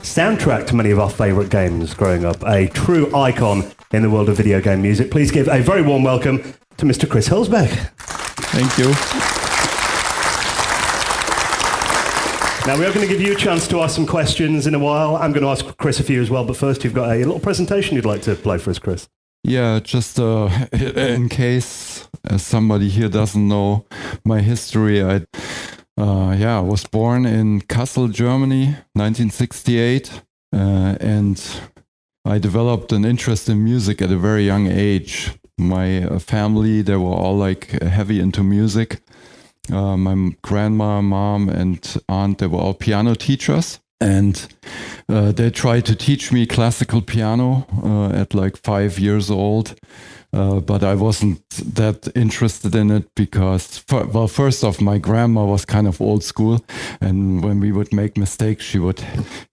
soundtracked many of our favourite games growing up, a true icon in the world of video game music. Please give a very warm welcome to Mr. Chris Huelsbeck. Thank you. Now, we are going to give you a chance to ask some questions in a while. I'm going to ask Chris a few as well, but first you've got a little presentation you'd like to play for us, Chris. Yeah, just in case somebody here doesn't know my history, I was born in Kassel, Germany, 1968, and I developed an interest in music at a very young age. My family, they were all heavy into music. My grandma, mom, and aunt, they were all piano teachers. And they tried to teach me classical piano at 5 years old. but I wasn't that interested in it because, well, first off, my grandma was kind of old school, and when we would make mistakes, she would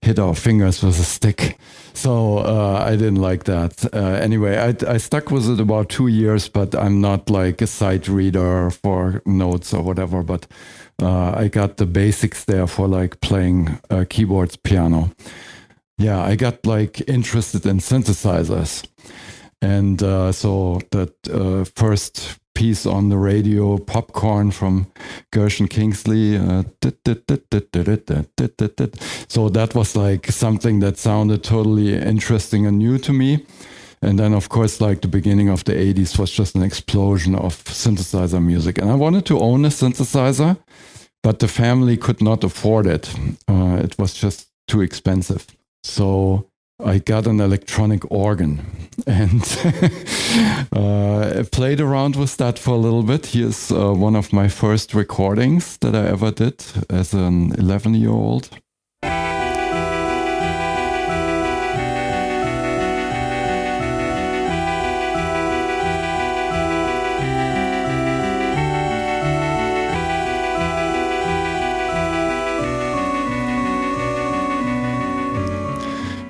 hit our fingers with a stick. So I didn't like that. Anyway, I stuck with it about 2 years, but I'm not like a sight reader for notes or whatever, but I got the basics there for like playing keyboards, piano. Yeah, I got like interested in synthesizers. And so that first piece on the radio, Popcorn from Gershon Kingsley. So that was like something that sounded totally interesting and new to me. And then, of course, like the beginning of the 80s was just an explosion of synthesizer music. And I wanted to own a synthesizer, but the family could not afford it. It was just too expensive. So I got an electronic organ and played around with that for a little bit. Here's one of my first recordings that I ever did as an 11-year-old.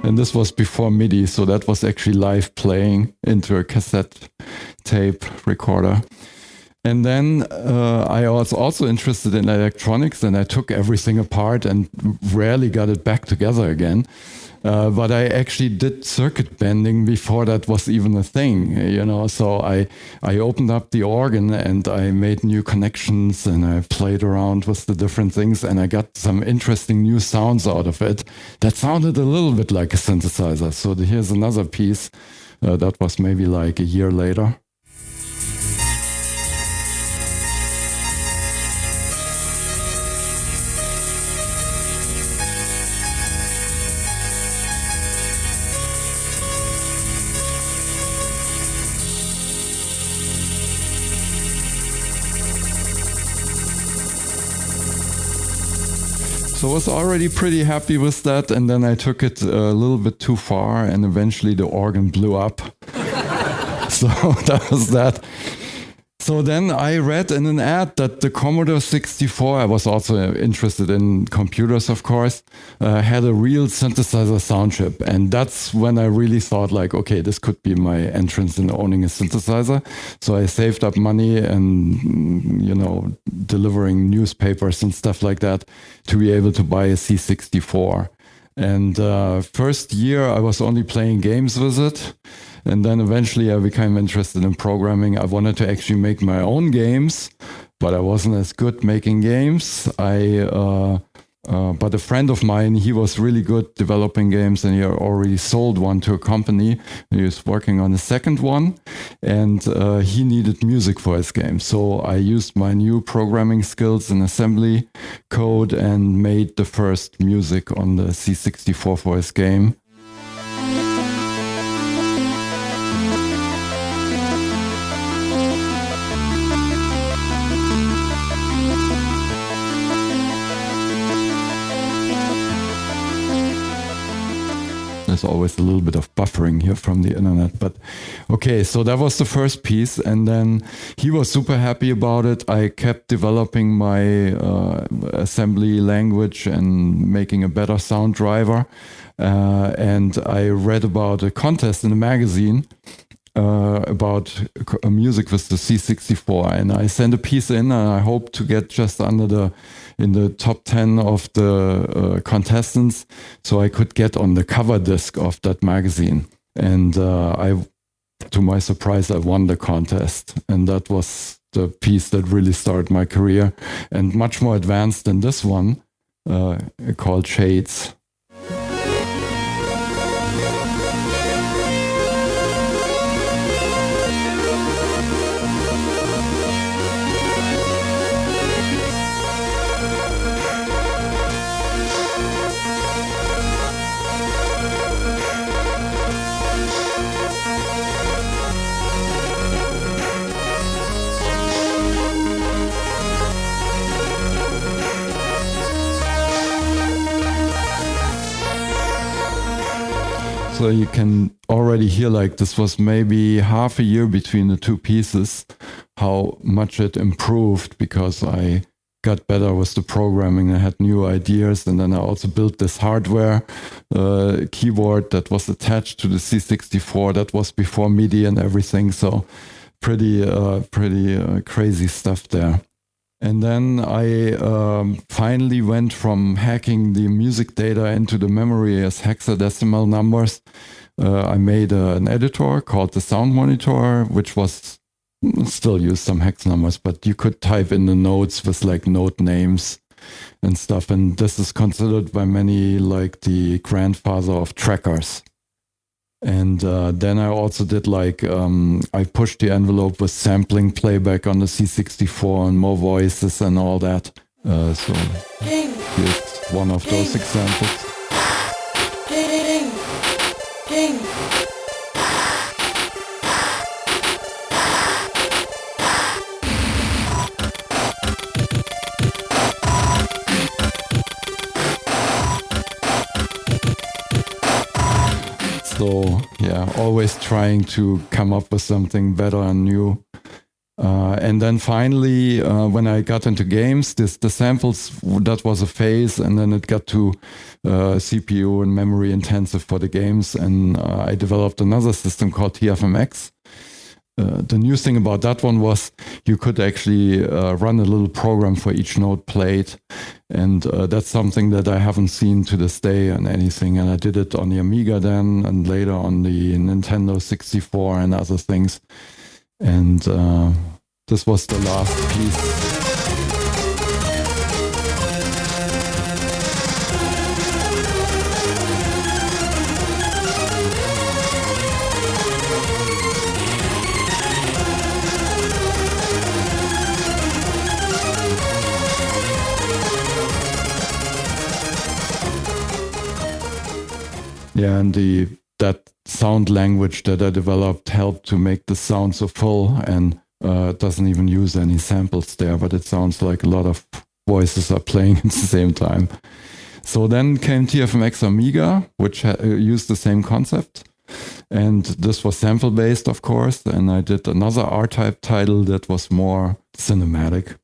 And this was before MIDI, so that was actually live playing into a cassette tape recorder. And then I was also interested in electronics, and I took everything apart and rarely got it back together again. But I actually did circuit bending before that was even a thing, you know. So I opened up the organ and I made new connections and I played around with the different things and I got some interesting new sounds out of it that sounded a little bit like a synthesizer. So here's another piece that was maybe like a year later. So I was already pretty happy with that, and then I took it a little bit too far, and eventually the organ blew up. So that was that. So then I read in an ad that the Commodore 64, I was also interested in computers, of course, had a real synthesizer sound chip. And that's when I really thought like, okay, this could be my entrance in owning a synthesizer. So I saved up money and, you know, delivering newspapers and stuff like that to be able to buy a C64. And first year I was only playing games with it. And then eventually I became interested in programming. I wanted to actually make my own games, but I wasn't as good making games. But a friend of mine, he was really good developing games, and he already sold one to a company. He was working on a second one, and he needed music for his game. So I used my new programming skills in assembly code and made the first music on the C64 for his game. There's always a little bit of buffering here from the internet, but okay, so that was the first piece, and then he was super happy about it. I kept developing my assembly language and making a better sound driver, and I read about a contest in a magazine about music with the C64, and I sent a piece in, and I hope to get just in the top 10 of the contestants, so I could get on the cover disc of that magazine. And to my surprise, I won the contest, and that was the piece that really started my career, and much more advanced than this one, called Shades. So you can already hear like this was maybe half a year between the two pieces, how much it improved because I got better with the programming. I had new ideas, and then I also built this hardware keyboard that was attached to the C64. That was before MIDI and everything. So pretty crazy stuff there. And then I finally went from hacking the music data into the memory as hexadecimal numbers. I made an editor called the Sound Monitor, which was still used some hex numbers, but you could type in the notes with like note names and stuff. And this is considered by many like the grandfather of trackers. And then I also did like, I pushed the envelope with sampling playback on the C64 and more voices and all that. So here's one of those examples. So yeah, always trying to come up with something better and new. And then finally, when I got into games, the samples, that was a phase, and then it got to CPU and memory intensive for the games, and I developed another system called TFMX. The new thing about that one was you could actually run a little program for each note played, and that's something that I haven't seen to this day on anything. And I did it on the Amiga then, and later on the Nintendo 64 and other things. And this was the last piece. Yeah, and that sound language that I developed helped to make the sound so full, and doesn't even use any samples there, but it sounds like a lot of voices are playing at the same time. So then came TFMX Amiga, which used the same concept. And this was sample based, of course. And I did another R-Type title that was more cinematic.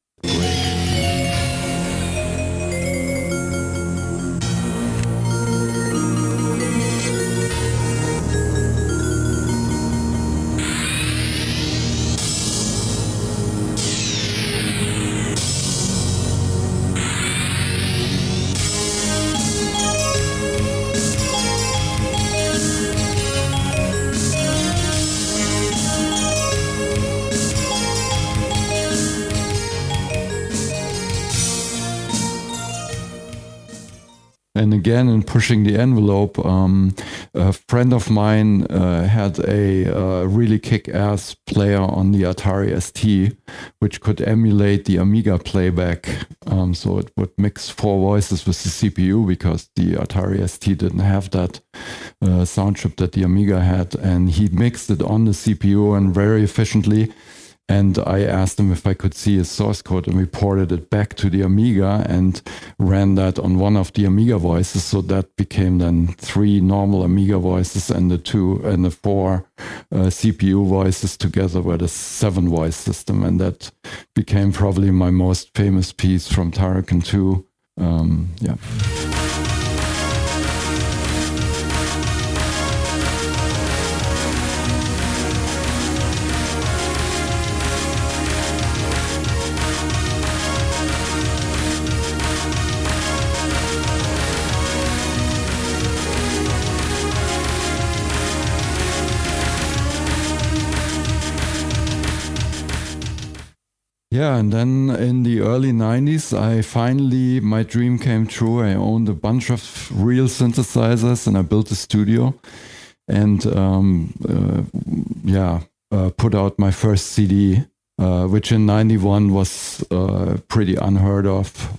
And again, in pushing the envelope, a friend of mine had a really kick-ass player on the Atari ST, which could emulate the Amiga playback. So it would mix 4 voices with the CPU, because the Atari ST didn't have that sound chip that the Amiga had. And he mixed it on the CPU and very efficiently. And I asked him if I could see his source code, and we ported it back to the Amiga and ran that on one of the Amiga voices. So that became then 3 normal Amiga voices, and the 4 CPU voices together were the 7 voice system. And that became probably my most famous piece from Turrican 2. Yeah. Yeah, and then in the early 90s, my dream came true. I owned a bunch of real synthesizers, and I built a studio, and put out my first CD, which in 91 was pretty unheard of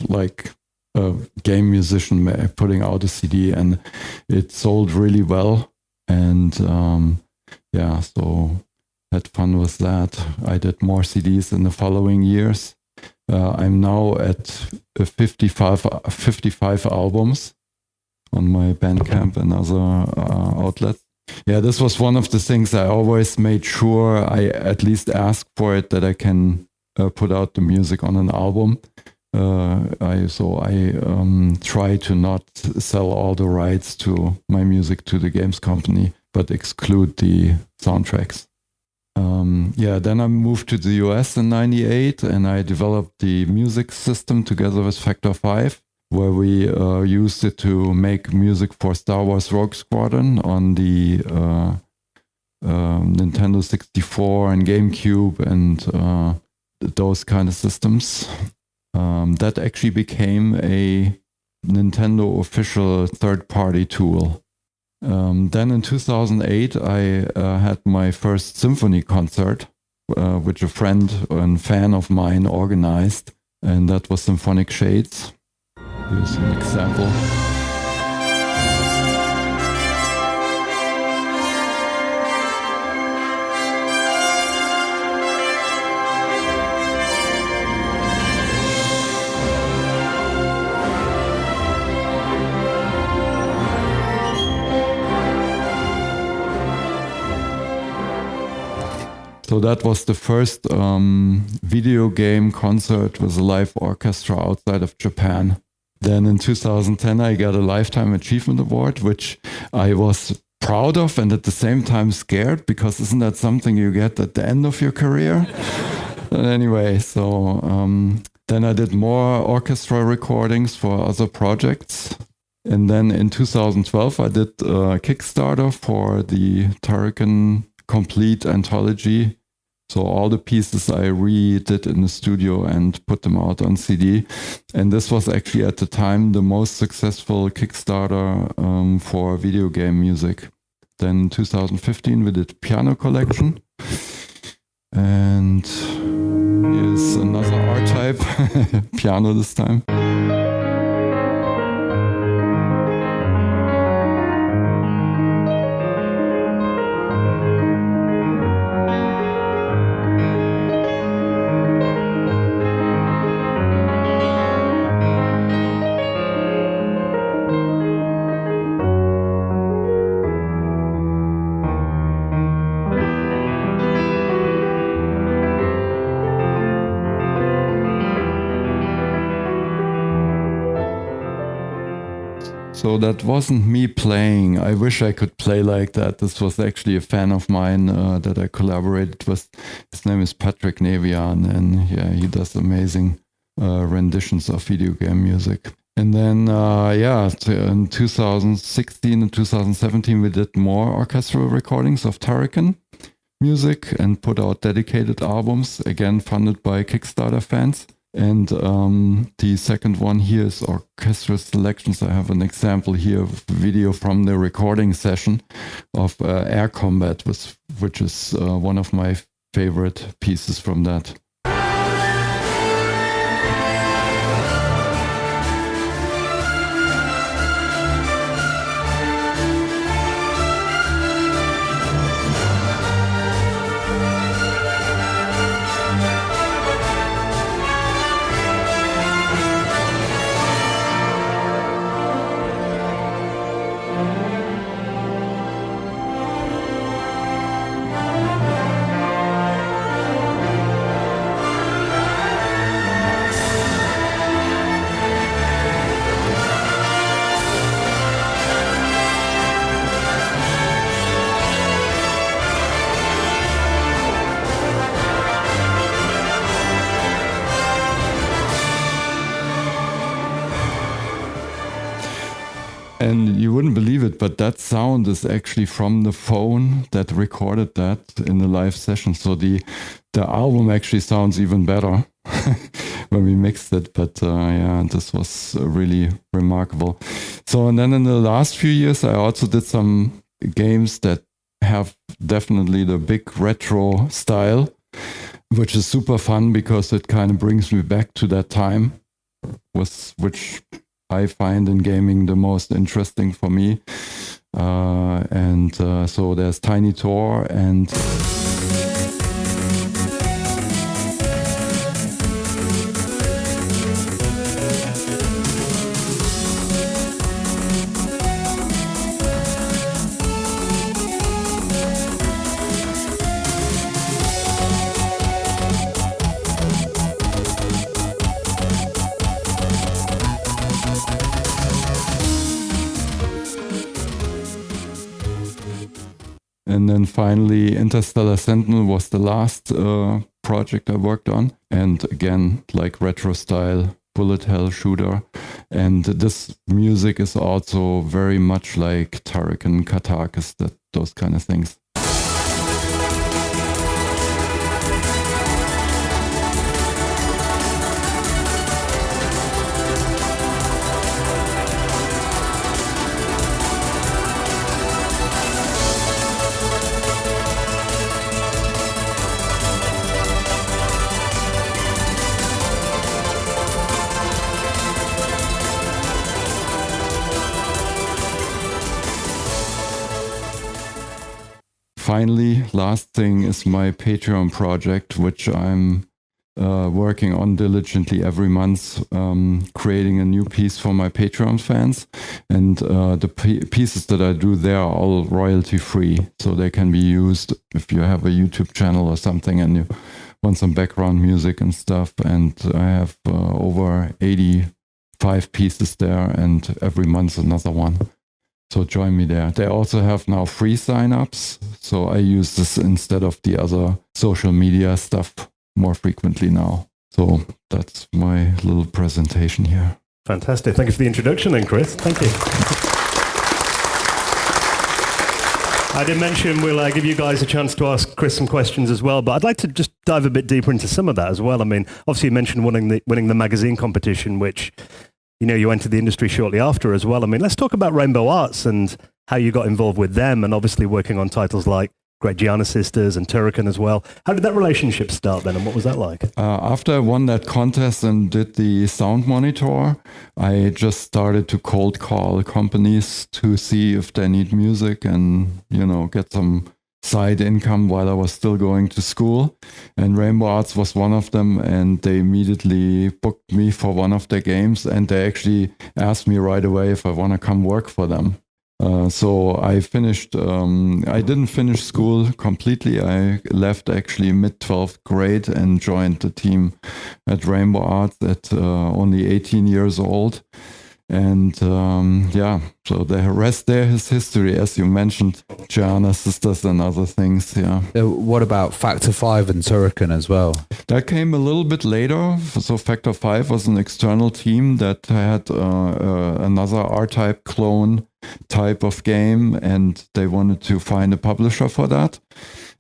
like a game musician putting out a CD, and it sold really well. And so had fun with that. I did more CDs in the following years. I'm now at 55 albums. on my Bandcamp and other outlets. Yeah, this was one of the things I always made sure I at least asked for it, that I can put out the music on an album. I try to not sell all the rights to my music to the games company, but exclude the soundtracks. Then I moved to the US in '98, and I developed the music system together with Factor 5, where we used it to make music for Star Wars Rogue Squadron on the Nintendo 64 and GameCube and those kind of systems. That actually became a Nintendo official third-party tool. Then in 2008, I had my first symphony concert, which a friend and fan of mine organized, and that was Symphonic Shades. Here's an example. So that was the first video game concert with a live orchestra outside of Japan. Then in 2010, I got a Lifetime Achievement Award, which I was proud of and at the same time scared, because isn't that something you get at the end of your career? Anyway, so then I did more orchestra recordings for other projects. And then in 2012, I did a Kickstarter for the Turrican Complete Anthology. So all the pieces I redid in the studio and put them out on CD. And this was actually at the time the most successful Kickstarter for video game music. Then in 2015 we did Piano Collection. And here's another art type, piano this time. So that wasn't me playing. I wish I could play like that. This was actually a fan of mine that I collaborated with. His name is Patrick Nevian, and yeah, he does amazing renditions of video game music. And then, in 2016 and 2017, we did more orchestral recordings of Turrican music and put out dedicated albums, again funded by Kickstarter fans. And the second one here is orchestral selections. I have an example here of video from the recording session of Air Combat, which is one of my favorite pieces from that. And you wouldn't believe it, but that sound is actually from the phone that recorded that in the live session. So the album actually sounds even better when we mixed it. But this was really remarkable. So, and then in the last few years, I also did some games that have definitely the big retro style, which is super fun because it kind of brings me back to that time, which I find in gaming the most interesting for me. So there's Tiny Tor and And then finally, Interstellar Sentinel was the last project I worked on. And again, like retro style, bullet hell shooter. And this music is also very much like Turrican, Katakis, those kind of things. Finally, last thing is my Patreon project, which I'm working on diligently every month, creating a new piece for my Patreon fans. And the pieces that I do there are all royalty free, so they can be used if you have a YouTube channel or something and you want some background music and stuff. And I have over 85 pieces there, and every month another one. So join me there. They also have now free signups, so I use this instead of the other social media stuff more frequently now. So that's my little presentation here. Fantastic. Thank you for the introduction then, Chris. Thank you. I did mention we'll give you guys a chance to ask Chris some questions as well, but I'd like to just dive a bit deeper into some of that as well. I mean, obviously you mentioned winning the magazine competition, which you entered the industry shortly after as well. I mean, let's talk about Rainbow Arts and how you got involved with them, and obviously working on titles like Great Giana Sisters and Turrican as well. How did that relationship start then, and what was that like? After I won that contest and did the sound monitor, I just started to cold call companies to see if they need music and, get some side income while I was still going to school. And Rainbow Arts was one of them, and they immediately booked me for one of their games, and they actually asked me right away if I want to come work for them. So I finished, I didn't finish school completely. I left actually mid-12th grade and joined the team at Rainbow Arts at only 18 years old. And so the rest there is history, as you mentioned, Giana Sisters and other things. Yeah. What about Factor 5 and Turrican as well? That came a little bit later. So Factor 5 was an external team that had another R-Type clone type of game, and they wanted to find a publisher for that.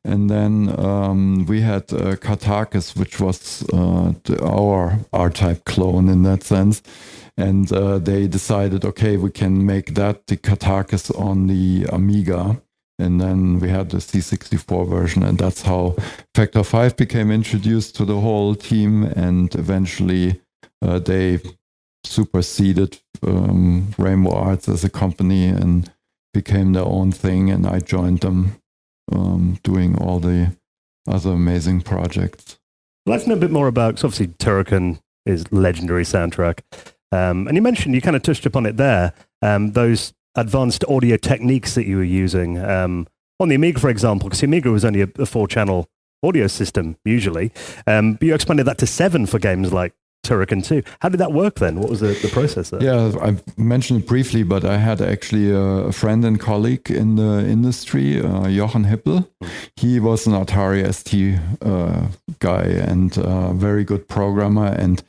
And then we had Katakis, which was our R-Type clone in that sense. And they decided, okay, we can make that the Katakis on the Amiga. And then we had the C64 version, and that's how Factor 5 became introduced to the whole team. And eventually they superseded Rainbow Arts as a company and became their own thing. And I joined them doing all the other amazing projects. Let's know a bit more about, because obviously Turrican is legendary soundtrack. And you mentioned, you kind of touched upon it there, those advanced audio techniques that you were using on the Amiga, for example, because the Amiga was only a 4-channel audio system usually, but you expanded that to 7 for games like Turrican 2. How did that work then? What was the process there? Yeah, I mentioned it briefly, but I had actually a friend and colleague in the industry, Jochen Hippel. He was an Atari ST guy and a very good programmer, and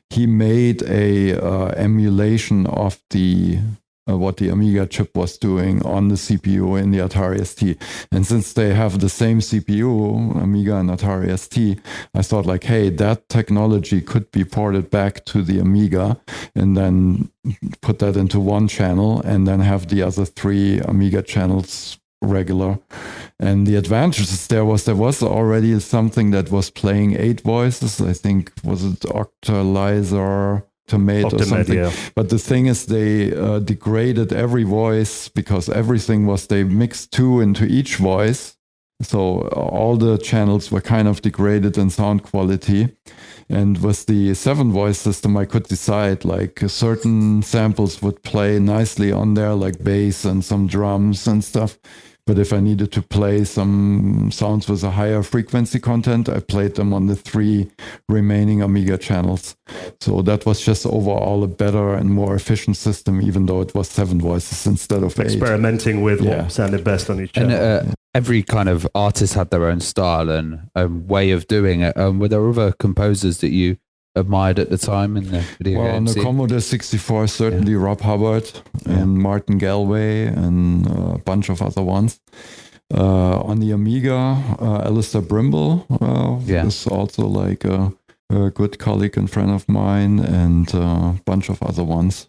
he made a emulation of the what the Amiga chip was doing on the CPU in the Atari ST. And since they have the same CPU, Amiga and Atari ST, I thought like, hey, that technology could be ported back to the Amiga and then put that into one channel and then have the other 3 Amiga channels regular. And the advantages there was already something that was playing 8 voices. I think, was it Octalyzer? Or something. Yeah. But the thing is, they degraded every voice because they mixed 2 into each voice. So all the channels were kind of degraded in sound quality. And with the 7 voice system, I could decide like certain samples would play nicely on there, like bass and some drums and stuff. But if I needed to play some sounds with a higher frequency content, I played them on the 3 remaining Amiga channels. So that was just overall a better and more efficient system, even though it was 7 voices instead of 8. Experimenting with what sounded best on each channel. And every kind of artist had their own style and way of doing it. Were there other composers that you admired at the time in the video game On the scene? Commodore 64, certainly Rob Hubbard and Martin Galway and a bunch of other ones. On the Amiga, Alistair Brimble is also like a good colleague and friend of mine, and a bunch of other ones.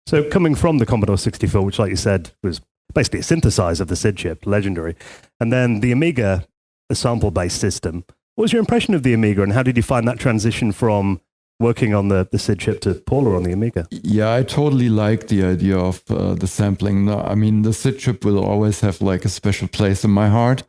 So coming from the Commodore 64, which, like you said, was basically a synthesizer of the SID chip, legendary, and then the Amiga, a sample-based system. What was your impression of the Amiga, and how did you find that transition from working on the SID chip to Paula on the Amiga? Yeah, I totally like the idea of the sampling. I mean, the SID chip will always have like a special place in my heart,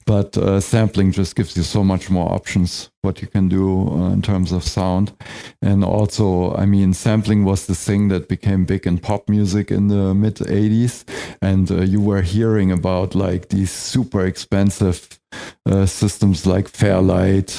but sampling just gives you so much more options what you can do in terms of sound. And also, I mean, sampling was the thing that became big in pop music in the mid 80s, and you were hearing about like these super expensive systems like Fairlight,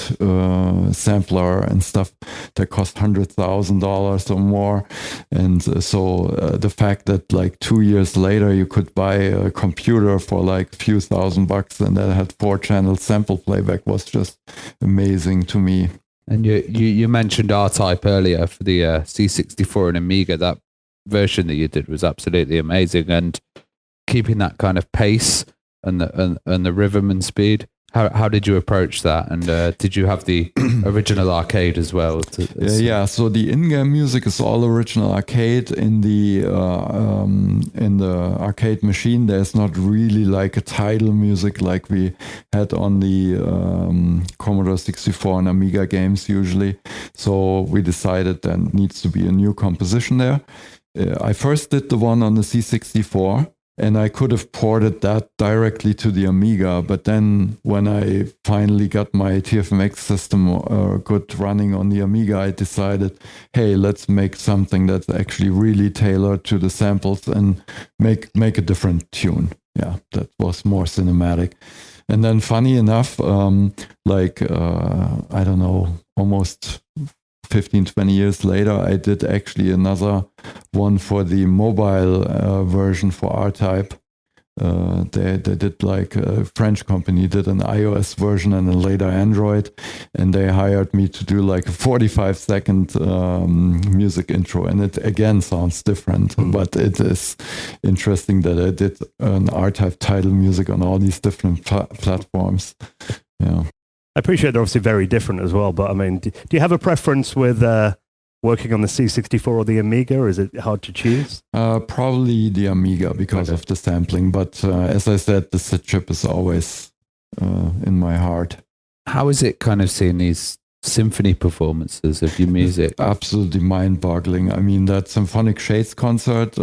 Sampler and stuff that cost $100,000 or more. And so the fact that like 2 years later you could buy a computer for like a few $1,000 and that had 4-channel sample playback was just amazing to me. And you mentioned R-Type earlier for the C64 and Amiga. That version that you did was absolutely amazing, and keeping that kind of pace and the rhythm and speed. How did you approach that? And did you have the original arcade as well? Yeah. So the in-game music is all original arcade. In the arcade machine, there's not really like a title music like we had on the Commodore 64 and Amiga games usually. So we decided there needs to be a new composition there. I first did the one on the C64. And I could have ported that directly to the Amiga, but then when I finally got my TFMX system good running on the Amiga, I decided, hey, let's make something that's actually really tailored to the samples and make a different tune. Yeah, that was more cinematic. And then funny enough, I don't know, almost 15, 20 years later, I did actually another one for the mobile version for R-Type. They did like a French company did an iOS version and then later Android, and they hired me to do like a 45-second music intro, and it again sounds different, but it is interesting that I did an R-Type title music on all these different platforms. Yeah. I appreciate they're obviously very different as well, but I mean, do you have a preference with working on the C64 or the Amiga, or is it hard to choose? Probably the Amiga because of the sampling, but as I said, the SID chip is always in my heart. How is it kind of seeing these symphony performances of your music? Absolutely mind-boggling. I mean, that Symphonic Shades concert,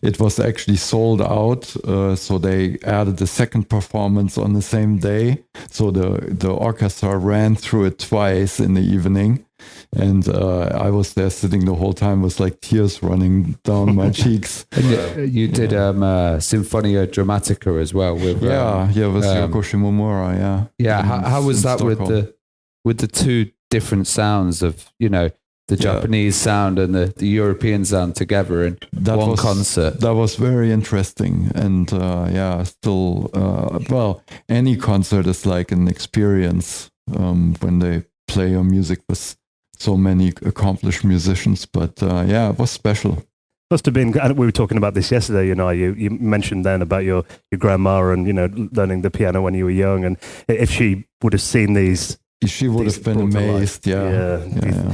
it was actually sold out, so they added the second performance on the same day. So the orchestra ran through it twice in the evening. And I was there sitting the whole time with like tears running down my cheeks. And you did Sinfonia Dramatica as well with with Yoko Shimomura. How was that with the two different sounds of the Japanese sound and the European sound together in one concert? That was very interesting, and still any concert is like an experience when they play your music with so many accomplished musicians, but it was special. Must have been. We were talking about this yesterday. You mentioned then about your grandma and learning the piano when you were young, and if she would have seen these. She would have been amazed, yeah.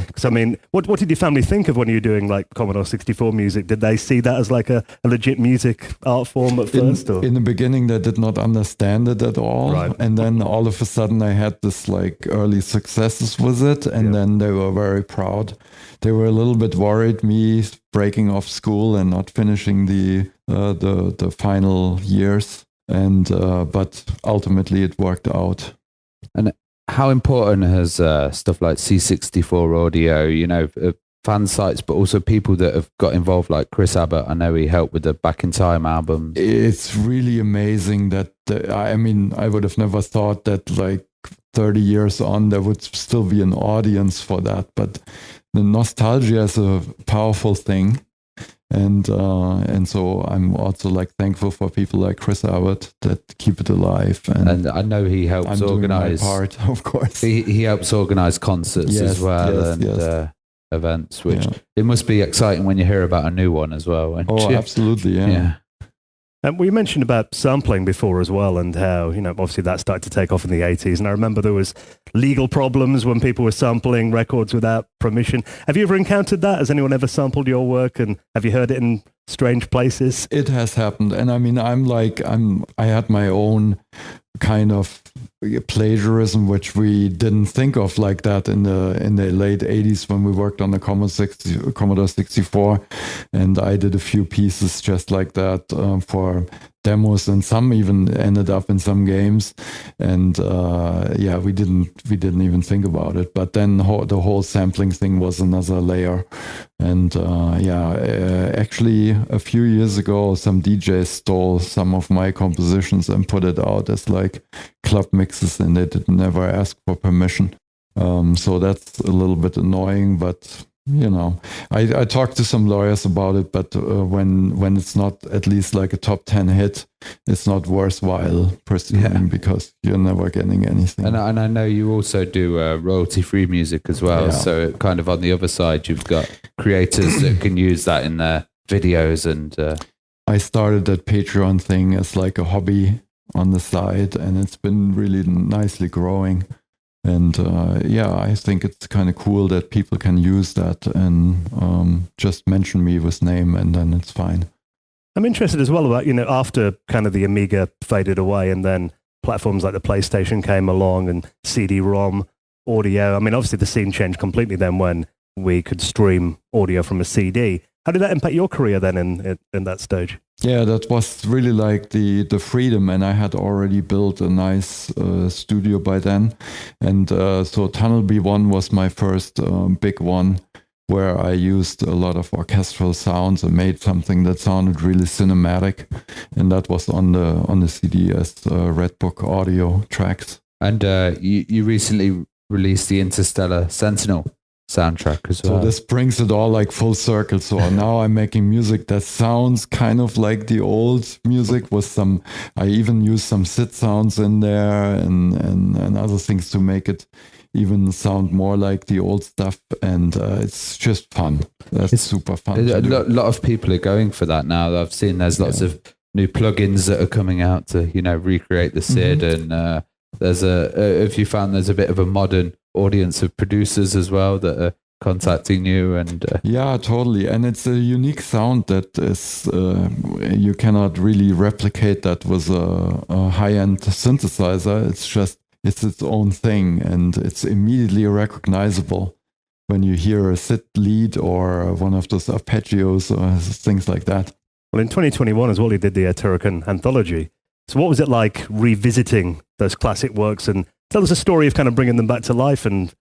Because I mean, what did your family think of when you were doing like Commodore 64 music? Did they see that as like a legit music art form at first? In the beginning, they did not understand it at all. Right. And then all of a sudden I had this like early successes with it. And then they were very proud. They were a little bit worried, me breaking off school and not finishing the final years. And but ultimately it worked out. And how important has stuff like C64 audio, fan sites, but also people that have got involved, like Chris Abbott? I know he helped with the Back in Time album. It's really amazing that, I would have never thought that like 30 years on, there would still be an audience for that. But the nostalgia is a powerful thing. and so I'm also like thankful for people like Chris Albert that keep it alive. And I know he helps organize. My part, of course. He helps organize concerts as well and events, which it must be exciting when you hear about a new one as well. Absolutely, yeah. And we mentioned about sampling before as well, and how, obviously that started to take off in the 80s. And I remember there was legal problems when people were sampling records without permission. Have you ever encountered that? Has anyone ever sampled your work, and have you heard it in strange places? It has happened. And I mean, I had my own kind of plagiarism, which we didn't think of like that in the late 80s when we worked on the Commodore 64, and I did a few pieces just like that for demos, and some even ended up in some games, and we didn't even think about it. But then the whole sampling thing was another layer, and actually a few years ago some DJs stole some of my compositions and put it out as like club mixes, and they did never ask for permission, so that's a little bit annoying. But I talked to some lawyers about it, but when it's not at least like a top 10 hit, it's not worthwhile pursuing because you're never getting anything. And I know you also do royalty-free music as well. Yeah. So kind of on the other side, you've got creators that can use that in their videos. And I started that Patreon thing as like a hobby on the side, and it's been really nicely growing. And I think it's kind of cool that people can use that and just mention me with name, and then it's fine. I'm interested as well about, after kind of the Amiga faded away and then platforms like the PlayStation came along and CD-ROM, audio. I mean, obviously the scene changed completely then when we could stream audio from a CD. How did that impact your career then in that stage? Yeah, that was really like the freedom, and I had already built a nice studio by then. And so Tunnel B1 was my first big one, where I used a lot of orchestral sounds and made something that sounded really cinematic. And that was on the CD as Red Book audio tracks. And you recently released the Interstellar Sentinel soundtrack as well. So this brings it all like full circle. So now I'm making music that sounds kind of like the old music with I even use some synth sounds in there and other things to make it even sound more like the old stuff. And it's just fun. It's super fun. A lot of people are going for that now. I've seen there's lots of new plugins that are coming out to, recreate the SID. And if you found there's a bit of a modern audience of producers as well that are contacting you, and yeah, totally. And it's a unique sound that is you cannot really replicate that with a high-end synthesizer. It's its own thing, and it's immediately recognizable when you hear a SID lead or one of those arpeggios or things like that. Well, in 2021 as well, you did the Turrican anthology. So what was it like revisiting those classic works, and tell us a story of kind of bringing them back to life and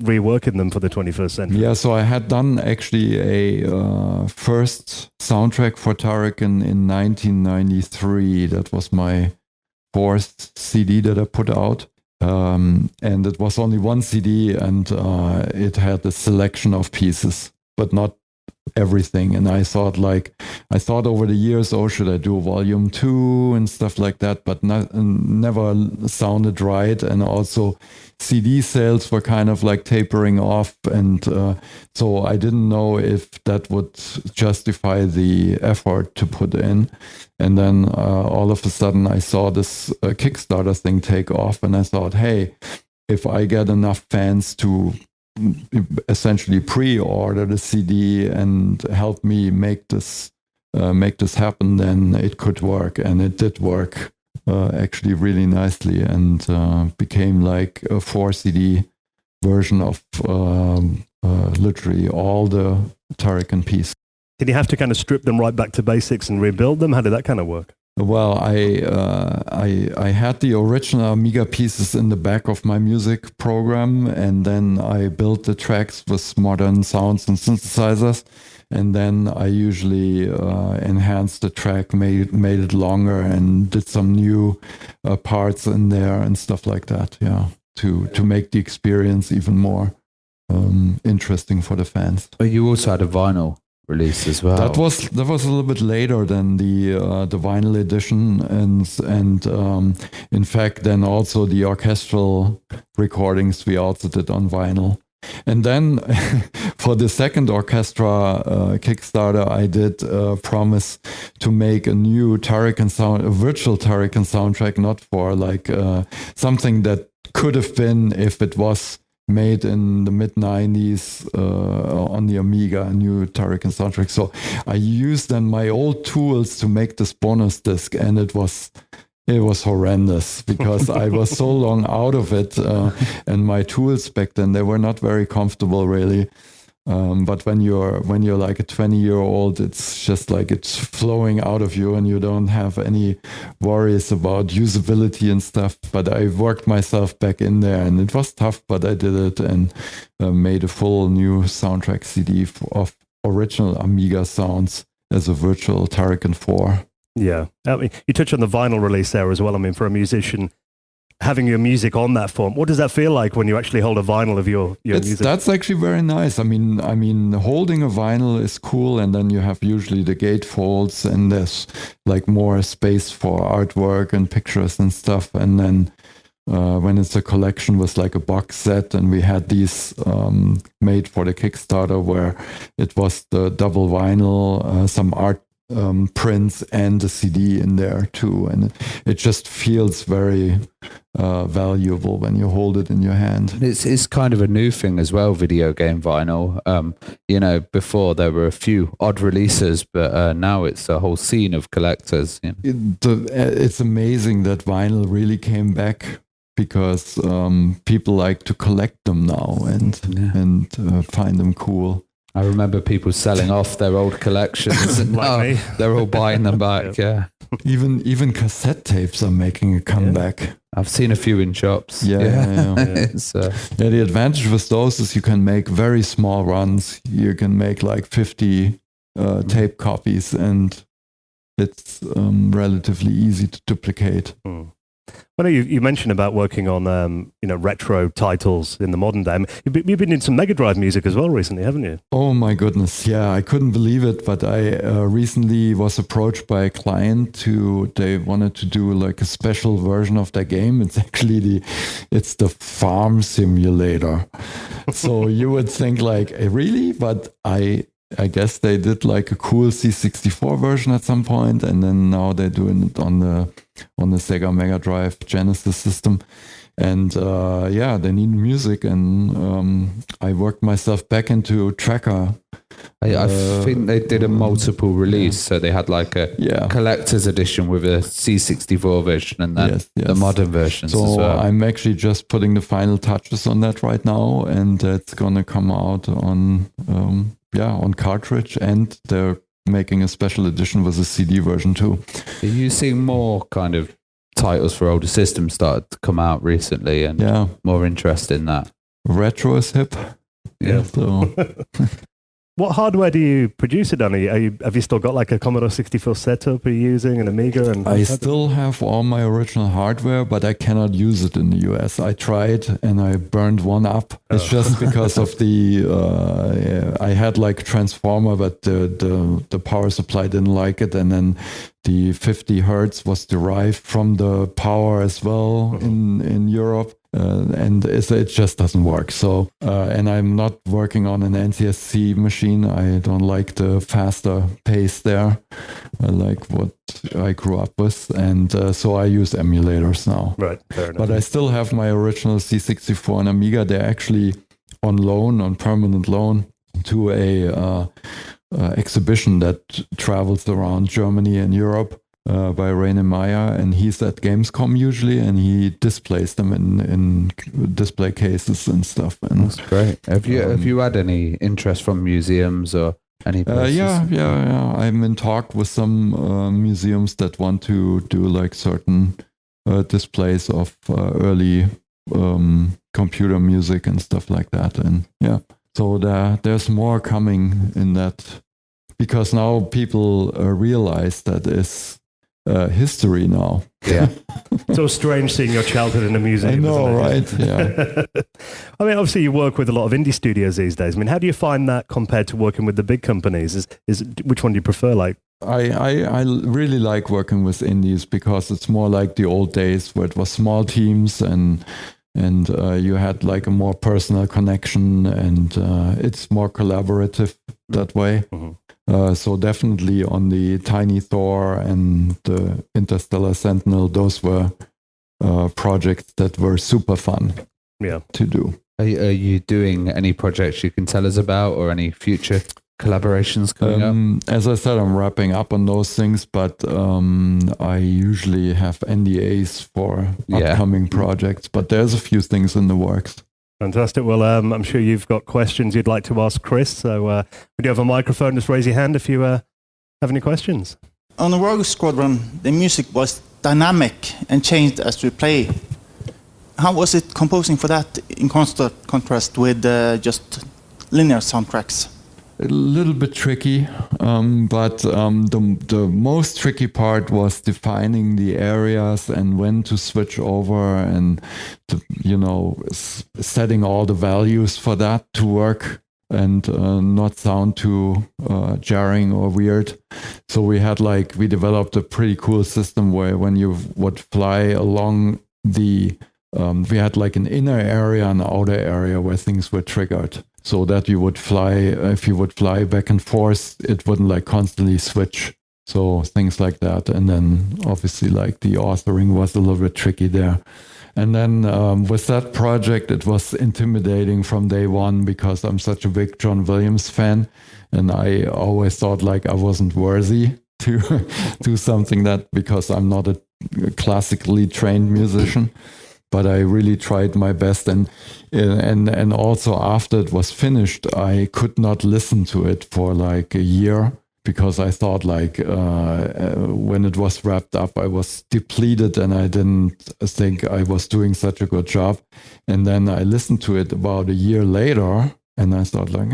reworking them for the 21st century? Yeah, so I had done actually a first soundtrack for Turrican in 1993. That was my fourth CD that I put out. And it was only one CD, and it had a selection of pieces, but not everything. And I thought over the years, should I do a volume 2 and stuff like that, but never sounded right. And also CD sales were kind of like tapering off, and so I didn't know if that would justify the effort to put in. And then all of a sudden I saw this Kickstarter thing take off, and I thought, hey, if I get enough fans to essentially pre-order the CD and help me make this happen, then it could work. And it did work actually really nicely, and became like a 4 CD version of literally all the Turrican pieces. Did you have to kind of strip them right back to basics and rebuild them? How did that kind of work? Well, I had the original Amiga pieces in the back of my music program, and then I built the tracks with modern sounds and synthesizers, and then I usually enhanced the track, made it longer, and did some new parts in there and stuff like that. Yeah, to make the experience even more interesting for the fans. But you also had a vinyl release as well. That was a little bit later than the vinyl edition, and in fact, then also the orchestral recordings we also did on vinyl. And then for the second orchestra Kickstarter, I did promise to make a new Turrican a virtual Turrican soundtrack, not for like something that could have been if it was made in the mid 90s on the Amiga, a new Turrican soundtrack. So I used then my old tools to make this bonus disc, and it was horrendous because I was so long out of it, and my tools back then, they were not very comfortable really. But when you're like a 20-year-old, it's just like it's flowing out of you, and you don't have any worries about usability and stuff. But I worked myself back in there, and it was tough, but I did it, and made a full new soundtrack CD of original Amiga sounds as a virtual Turrican 4. Yeah. I mean, you touched on the vinyl release there as well. I mean, for a musician, having your music on that form, what does that feel like when you actually hold a vinyl of your music? That's actually very nice. I mean, holding a vinyl is cool, and then you have usually the gatefolds, and there's like more space for artwork and pictures and stuff. And then when it's a collection with like a box set, and we had these made for the Kickstarter where it was the double vinyl, some art prints and the CD in there too, and it just feels very valuable when you hold it in your hand. It's kind of a new thing as well, video game vinyl. Before there were a few odd releases, but now it's a whole scene of collectors. You know? It's amazing that vinyl really came back, because people like to collect them now and find them cool. I remember people selling off their old collections, and Like me. they're all buying them back. Yeah, Even cassette tapes are making a comeback. I've seen a few in shops. Yeah. It's, The advantage with those is you can make very small runs. You can make like 50 tape copies, and it's relatively easy to duplicate. Well, you mentioned about working on retro titles in the modern day. You've been in some Mega Drive music as well recently, haven't you? Oh my goodness, yeah, I couldn't believe it, but I recently was approached by a client they wanted to do like a special version of their game. It's actually it's the farm simulator. So you would think like, really? But I guess they did like a cool C64 version at some point, and then now they're doing it on the Sega Mega Drive Genesis system. And they need music, and I worked myself back into Tracker. I think they did a multiple release, so they had like a collector's edition with a C64 version, and then the modern versions as well. I'm actually just putting the final touches on that right now, and it's gonna come out on cartridge, and they're making a special edition with a CD version too. Are you seeing more kind of titles for older systems started to come out recently, and more interest in that? Retro is hip. Yeah. So. What hardware do you produce it on? Have you still got like a Commodore 64 setup you're using, an Amiga? And I still have all my original hardware, but I cannot use it in the US. I tried, and I burned one up. It's just because of I had like a transformer, but the power supply didn't like it, and then the 50 hertz was derived from the power as well in Europe. And it just doesn't work. So, and I'm not working on an NTSC machine. I don't like the faster pace there. I like what I grew up with. And so I use emulators now. Right, fair enough. But I still have my original C64 and Amiga. They're actually on permanent loan to a exhibition that travels around Germany and Europe. By Rainer Meyer, and he's at Gamescom usually, and he displays them in display cases and stuff. And that's great. Have you had any interest from museums or any places? Yeah. I'm in talk with some museums that want to do like certain displays of early computer music and stuff like that. And so there's more coming in that, because now people realize that history now. Yeah. It's so strange seeing your childhood in a museum. I know, isn't it? right? Yeah. I mean, obviously you work with a lot of indie studios these days. I mean, how do you find that compared to working with the big companies? Is which one do you prefer? Like, I really like working with indies because it's more like the old days where it was small teams and you had like a more personal connection and it's more collaborative that way. So definitely on the Tiny Thor and the Interstellar Sentinel, those were projects that were super fun to do. Are you doing any projects you can tell us about or any future collaborations coming up? As I said, I'm wrapping up on those things, but I usually have NDAs for upcoming projects, but there's a few things in the works. Fantastic. Well, I'm sure you've got questions you'd like to ask Chris. So would you have a microphone? Just raise your hand if you have any questions. On the Rogue Squadron, the music was dynamic and changed as you play. How was it composing for that in contrast with just linear soundtracks? A little bit tricky, but the most tricky part was defining the areas and when to switch over and setting all the values for that to work and not sound too jarring or weird. So we developed a pretty cool system where when you would fly along we had like an inner area and outer area where things were triggered. So that you would fly, if you would fly back and forth, it wouldn't like constantly switch. So things like that. And then obviously like the authoring was a little bit tricky there. And then with that project, it was intimidating from day one because I'm such a big John Williams fan. And I always thought like I wasn't worthy to do something because I'm not a classically trained musician. But I really tried my best, and also after it was finished, I could not listen to it for like a year because I thought like when it was wrapped up, I was depleted and I didn't think I was doing such a good job. And then I listened to it about a year later, and I thought like,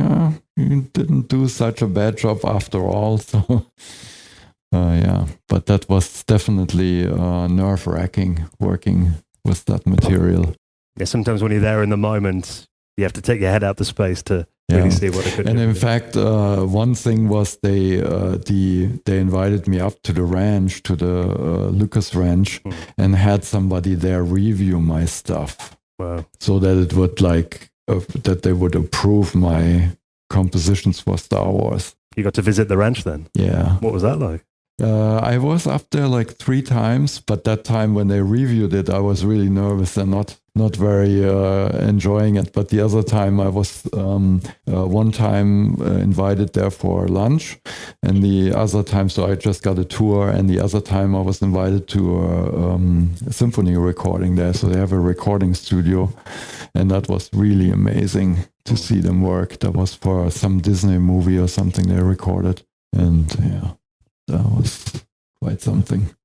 you didn't do such a bad job after all. So but that was definitely nerve-wracking working with that material. Yeah, sometimes when you're there in the moment, you have to take your head out the space to really see what it could do. And in fact, one thing was they invited me up to the ranch, to the Lucas Ranch, and had somebody there review my stuff. Wow! So that it would that they would approve my compositions for Star Wars. You got to visit the ranch then? Yeah. What was that like? I was up there like 3 times, but that time when they reviewed it, I was really nervous and not very enjoying it. But the other time I was one time invited there for lunch, and the other time, so I just got a tour, and the other time I was invited to a symphony recording there. So they have a recording studio, and that was really amazing to see them work. That was for some Disney movie or something they recorded, and that was quite something.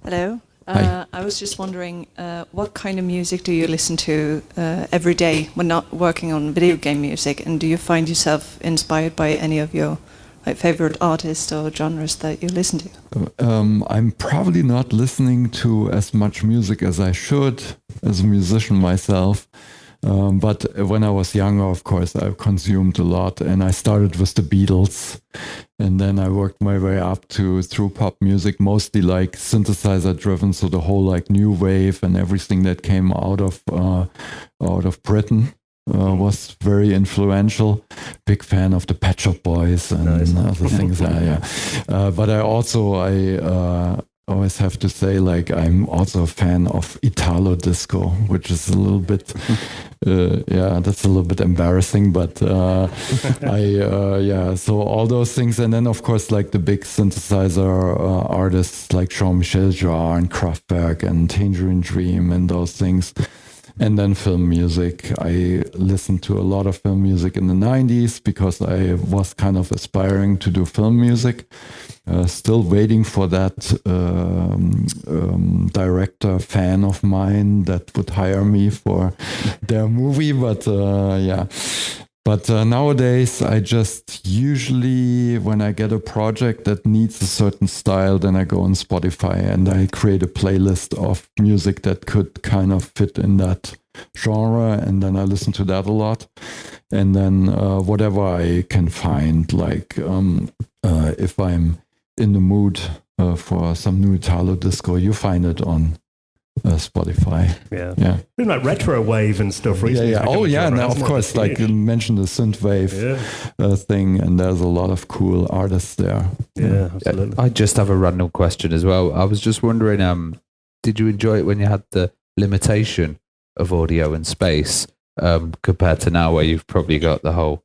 Hello. Hi. I was just wondering, what kind of music do you listen to every day when not working on video game music? And do you find yourself inspired by any of your favorite artists or genres that you listen to? I'm probably not listening to as much music as I should as a musician myself. But when I was younger, of course, I consumed a lot, and I started with the Beatles, and then I worked my way up through pop music, mostly like synthesizer driven. So the whole like new wave and everything that came out of Britain was very influential. Big fan of the Pet Shop Boys and other things. But I always have to say, like, I'm also a fan of Italo disco, which is a little bit, that's a little bit embarrassing, but so all those things. And then, of course, like the big synthesizer artists like Jean-Michel Jarre and Kraftwerk and Tangerine Dream and those things. And then film music. I listened to a lot of film music in the 90s because I was kind of aspiring to do film music. Still waiting for that director fan of mine that would hire me for their movie. But But nowadays, I just usually when I get a project that needs a certain style, then I go on Spotify and I create a playlist of music that could kind of fit in that genre, and then I listen to that a lot. And then whatever I can find, like if I'm in the mood for some new Italo disco, you find it on Spotify. Yeah. Been like retro wave and stuff recently. Yeah. Oh yeah, now of course, like you mentioned the synthwave thing, and there's a lot of cool artists there. Yeah, absolutely. I just have a random question as well. I was just wondering, did you enjoy it when you had the limitation of audio and space compared to now, where you've probably got the whole?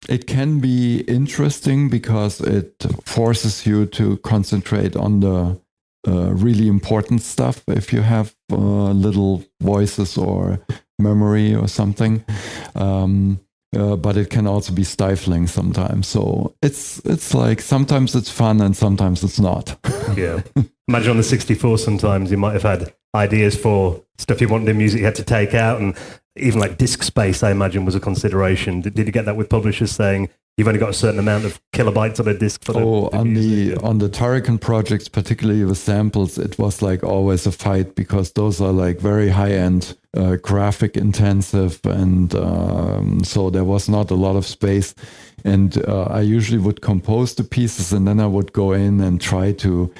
It can be interesting because it forces you to concentrate on the really important stuff if you have little voices or memory or something. But it can also be stifling sometimes. So it's like sometimes it's fun and sometimes it's not. Yeah. Imagine on the 64 sometimes you might have had ideas for stuff you wanted in music you had to take out, and even like disk space, I imagine, was a consideration. Did you get that with publishers saying you've only got a certain amount of kilobytes on a disk for the music? On the Turrican projects, particularly with samples, it was like always a fight because those are like very high-end, graphic intensive, and so there was not a lot of space. And I usually would compose the pieces, and then I would go in and try to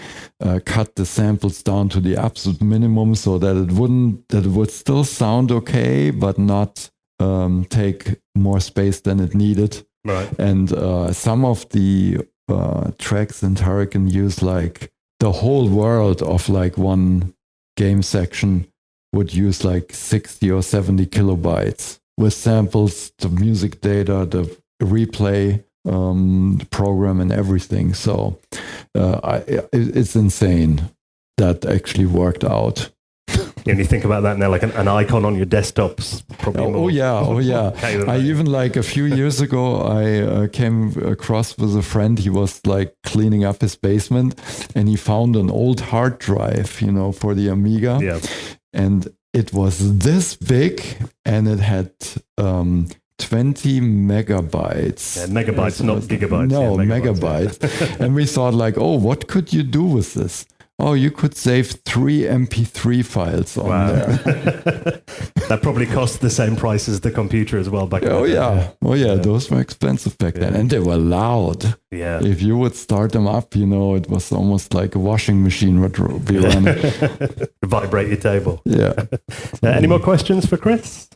cut the samples down to the absolute minimum so that it would still sound okay, but not take more space than it needed. Right. And some of the tracks in Turrican use like the whole world of like one game section would use like 60 or 70 kilobytes with samples, the music data, the replay the program and everything. So it's insane that actually worked out. And you think about that now, like an icon on your desktop's probably more. Oh yeah. I even like a few years ago, I came across with a friend. He was like cleaning up his basement, and he found an old hard drive, for the Amiga. Yeah. And it was this big, and it had 20 megabytes. Yeah, megabytes, not gigabytes. No, yeah, megabytes. And we thought like, oh, what could you do with this? Oh, you could save 3 MP3 files on there. That probably cost the same price as the computer as well back then. Oh yeah, those were expensive back then, and they were loud. Yeah. If you would start them up, it was almost like a washing machine would be running. Vibrate your table. Yeah. Any more questions for Chris?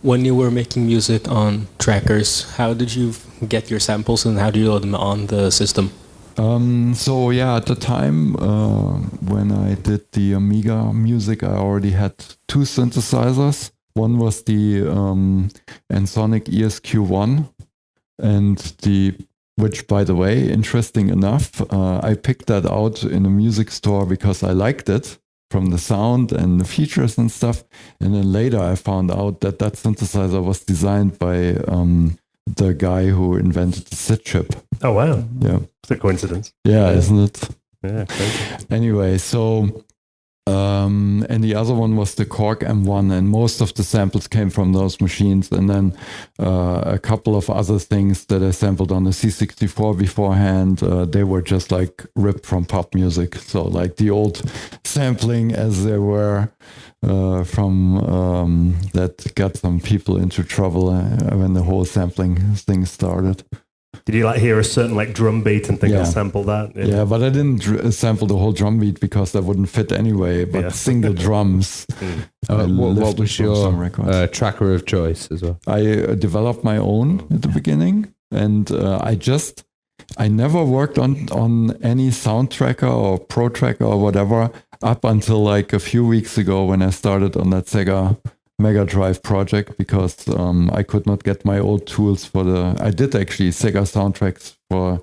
When you were making music on trackers, how did you get your samples and how do you load them on the system? At the time when I did the Amiga music, I already had 2 synthesizers. One was the Ensoniq ESQ1, which, by the way, interesting enough, I picked that out in a music store because I liked it from the sound and the features and stuff. And then later I found out that synthesizer was designed by the guy who invented the SID chip. Oh, wow. Yeah. It's a coincidence. Yeah, isn't it? Yeah, crazy. Anyway, so, and the other one was the Korg M1, and most of the samples came from those machines. And then a couple of other things that I sampled on the C64 beforehand, they were just like ripped from pop music. So like the old sampling as they were from that got some people into trouble when the whole sampling thing started. Did you like hear a certain like drum beat and think I'll sample that? Yeah, but I didn't sample the whole drum beat because that wouldn't fit anyway. But single drums. What was your tracker of choice as well? I developed my own at the beginning, and I never worked on any sound tracker or pro tracker or whatever up until like a few weeks ago when I started on that Sega Mega Drive project, because I could not get my old tools I did actually Sega soundtracks for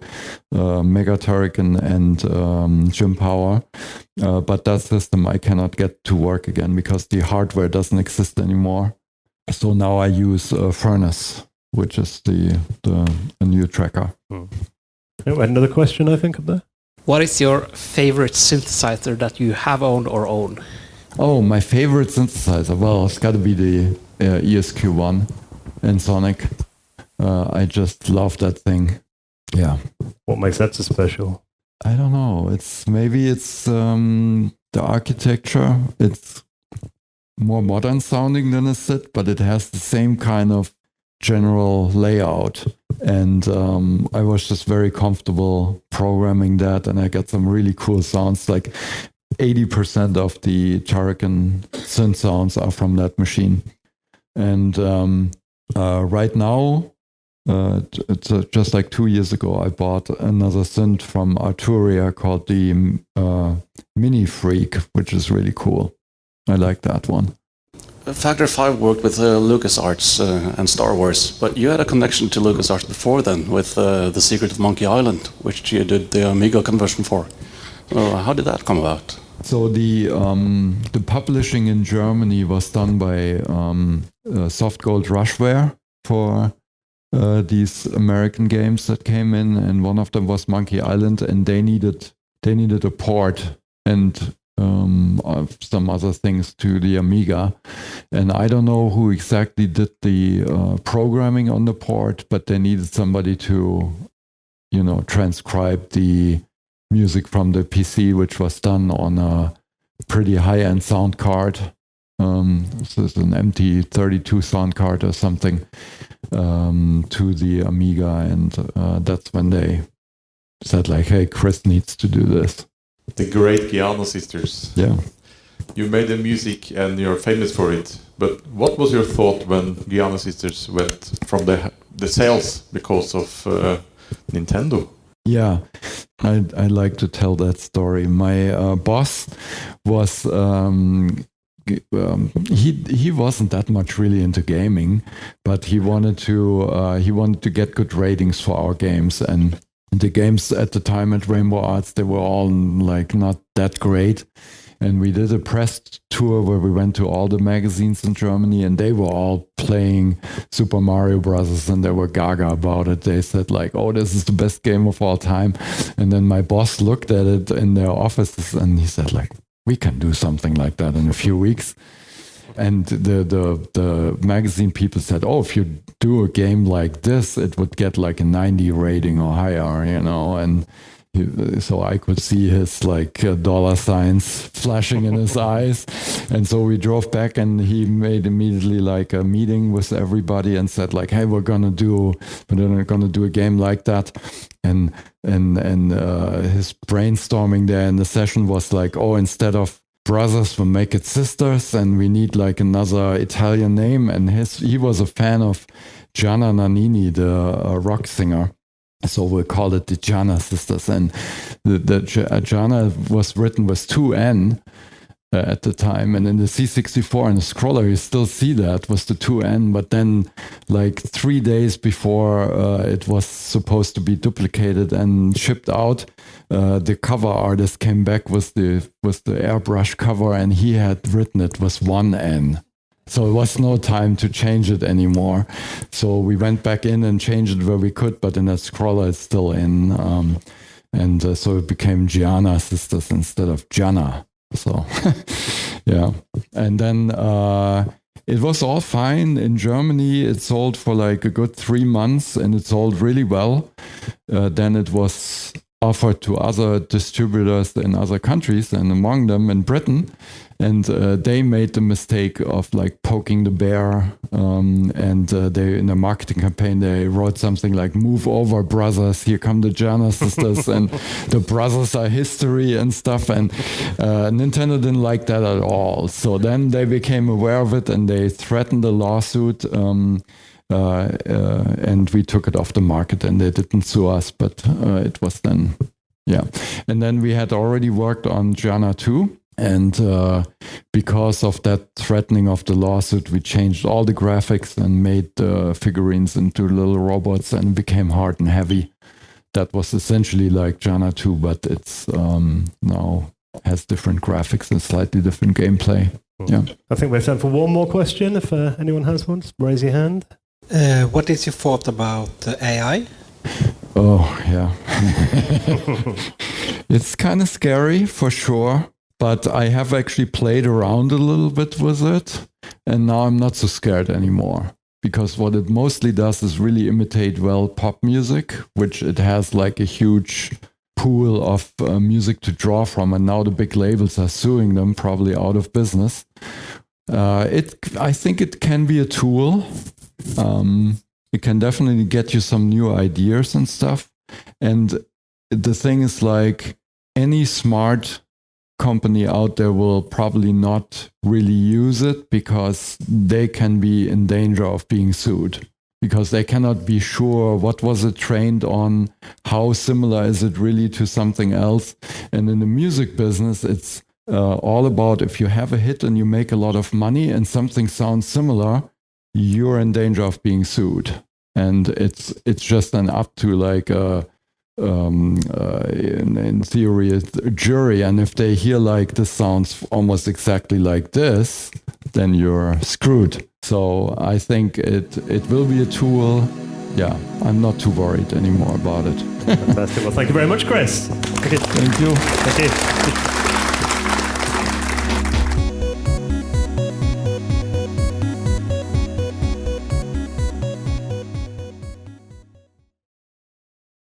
Mega Turrican and Jim Power, but that system I cannot get to work again because the hardware doesn't exist anymore. So now I use Furnace, which is a new tracker. Another question I think up there. What is your favorite synthesizer that you have owned or own? Oh, my favorite synthesizer. Well, it's got to be the ESQ1 Ensoniq. I just love that thing. Yeah. What makes that so special? I don't know. Maybe it's the architecture. It's more modern sounding than a SID, but it has the same kind of general layout. And I was just very comfortable programming that, and I got some really cool sounds. Like 80% of the Turrican synth sounds are from that machine. And right now, it's just like 2 years ago, I bought another synth from Arturia called the Mini Freak, which is really cool. I like that one. Factor 5 worked with LucasArts and Star Wars, but you had a connection to LucasArts before then with The Secret of Monkey Island, which you did the Amiga conversion for. How did that come about? So the publishing in Germany was done by Soft Gold Rushware for these American games that came in, and one of them was Monkey Island, and they needed a port and some other things to the Amiga. And I don't know who exactly did the programming on the port, but they needed somebody to, transcribe the music from the PC, which was done on a pretty high-end sound card. This is an MT32 sound card or something, to the Amiga, and that's when they said like, hey, Chris needs to do this. The Great Giana Sisters. Yeah. You made the music and you're famous for it. But what was your thought when Giana Sisters went from the sales because of Nintendo? Yeah, I like to tell that story. My boss was he wasn't that much really into gaming, but he wanted to get good ratings for our games, and the games at the time at Rainbow Arts, they were all like not that great. And we did a press tour where we went to all the magazines in Germany, and they were all playing Super Mario Brothers, and they were gaga about it. They said like, oh, this is the best game of all time. And then my boss looked at it in their offices and he said like, we can do something like that in a few weeks. And the magazine people said, oh, if you do a game like this, it would get like a 90 rating or higher, and so I could see his like dollar signs flashing in his eyes. And so we drove back, and he made immediately like a meeting with everybody and said like, hey, we're gonna do a game like that. And his brainstorming there in the session was like, oh, instead of brothers, we'll make it sisters, and we need like another Italian name. And he was a fan of Gianna Nannini, the rock singer. So we'll call it the Giana Sisters. And the Giana was written with 2 N at the time. And in the C64 and the scroller, you still see that was the 2 N. But then like 3 days before it was supposed to be duplicated and shipped out, the cover artist came back with the airbrush cover, and he had written it was 1 N. So it was no time to change it anymore. So we went back in and changed it where we could, but in that scroller it's still in. So it became Giana Sisters instead of Gianna. So, yeah. And then it was all fine. In Germany, it sold for like a good 3 months, and it sold really well. Then it was offered to other distributors in other countries, and among them in Britain. And they made the mistake of like poking the bear, and they, in a marketing campaign, they wrote something like "Move over, brothers! Here come the Giana Sisters," and the brothers are history and stuff. And Nintendo didn't like that at all. So then they became aware of it, and they threatened a lawsuit. And we took it off the market, and they didn't sue us, but it was then, yeah. And then we had already worked on Giana 2. And because of that threatening of the lawsuit, we changed all the graphics and made the figurines into little robots, and became hard and heavy. That was essentially like Giana 2, but it's now has different graphics and slightly different gameplay. Yeah. I think we have time for one more question. If anyone has one, just raise your hand. What is your thought about AI? Oh, yeah. It's kind of scary for sure. But I have actually played around a little bit with it, and now I'm not so scared anymore, because what it mostly does is really imitate well pop music, which it has like a huge pool of music to draw from, and now the big labels are suing them, probably out of business. I think it can be a tool. It can definitely get you some new ideas and stuff. And the thing is, like, any smart company out there will probably not really use it because they can be in danger of being sued, because they cannot be sure what was it trained on, how similar is it really to something else. And in the music business, it's all about, if you have a hit and you make a lot of money and something sounds similar, you're in danger of being sued. And it's just then up to, like, in theory, a jury. And if they hear, like, this sounds almost exactly like this, then you're screwed. So I think it will be a tool. Yeah, I'm not too worried anymore about it. Fantastic. Well, thank you very much, Chris. Thank you. Thank you.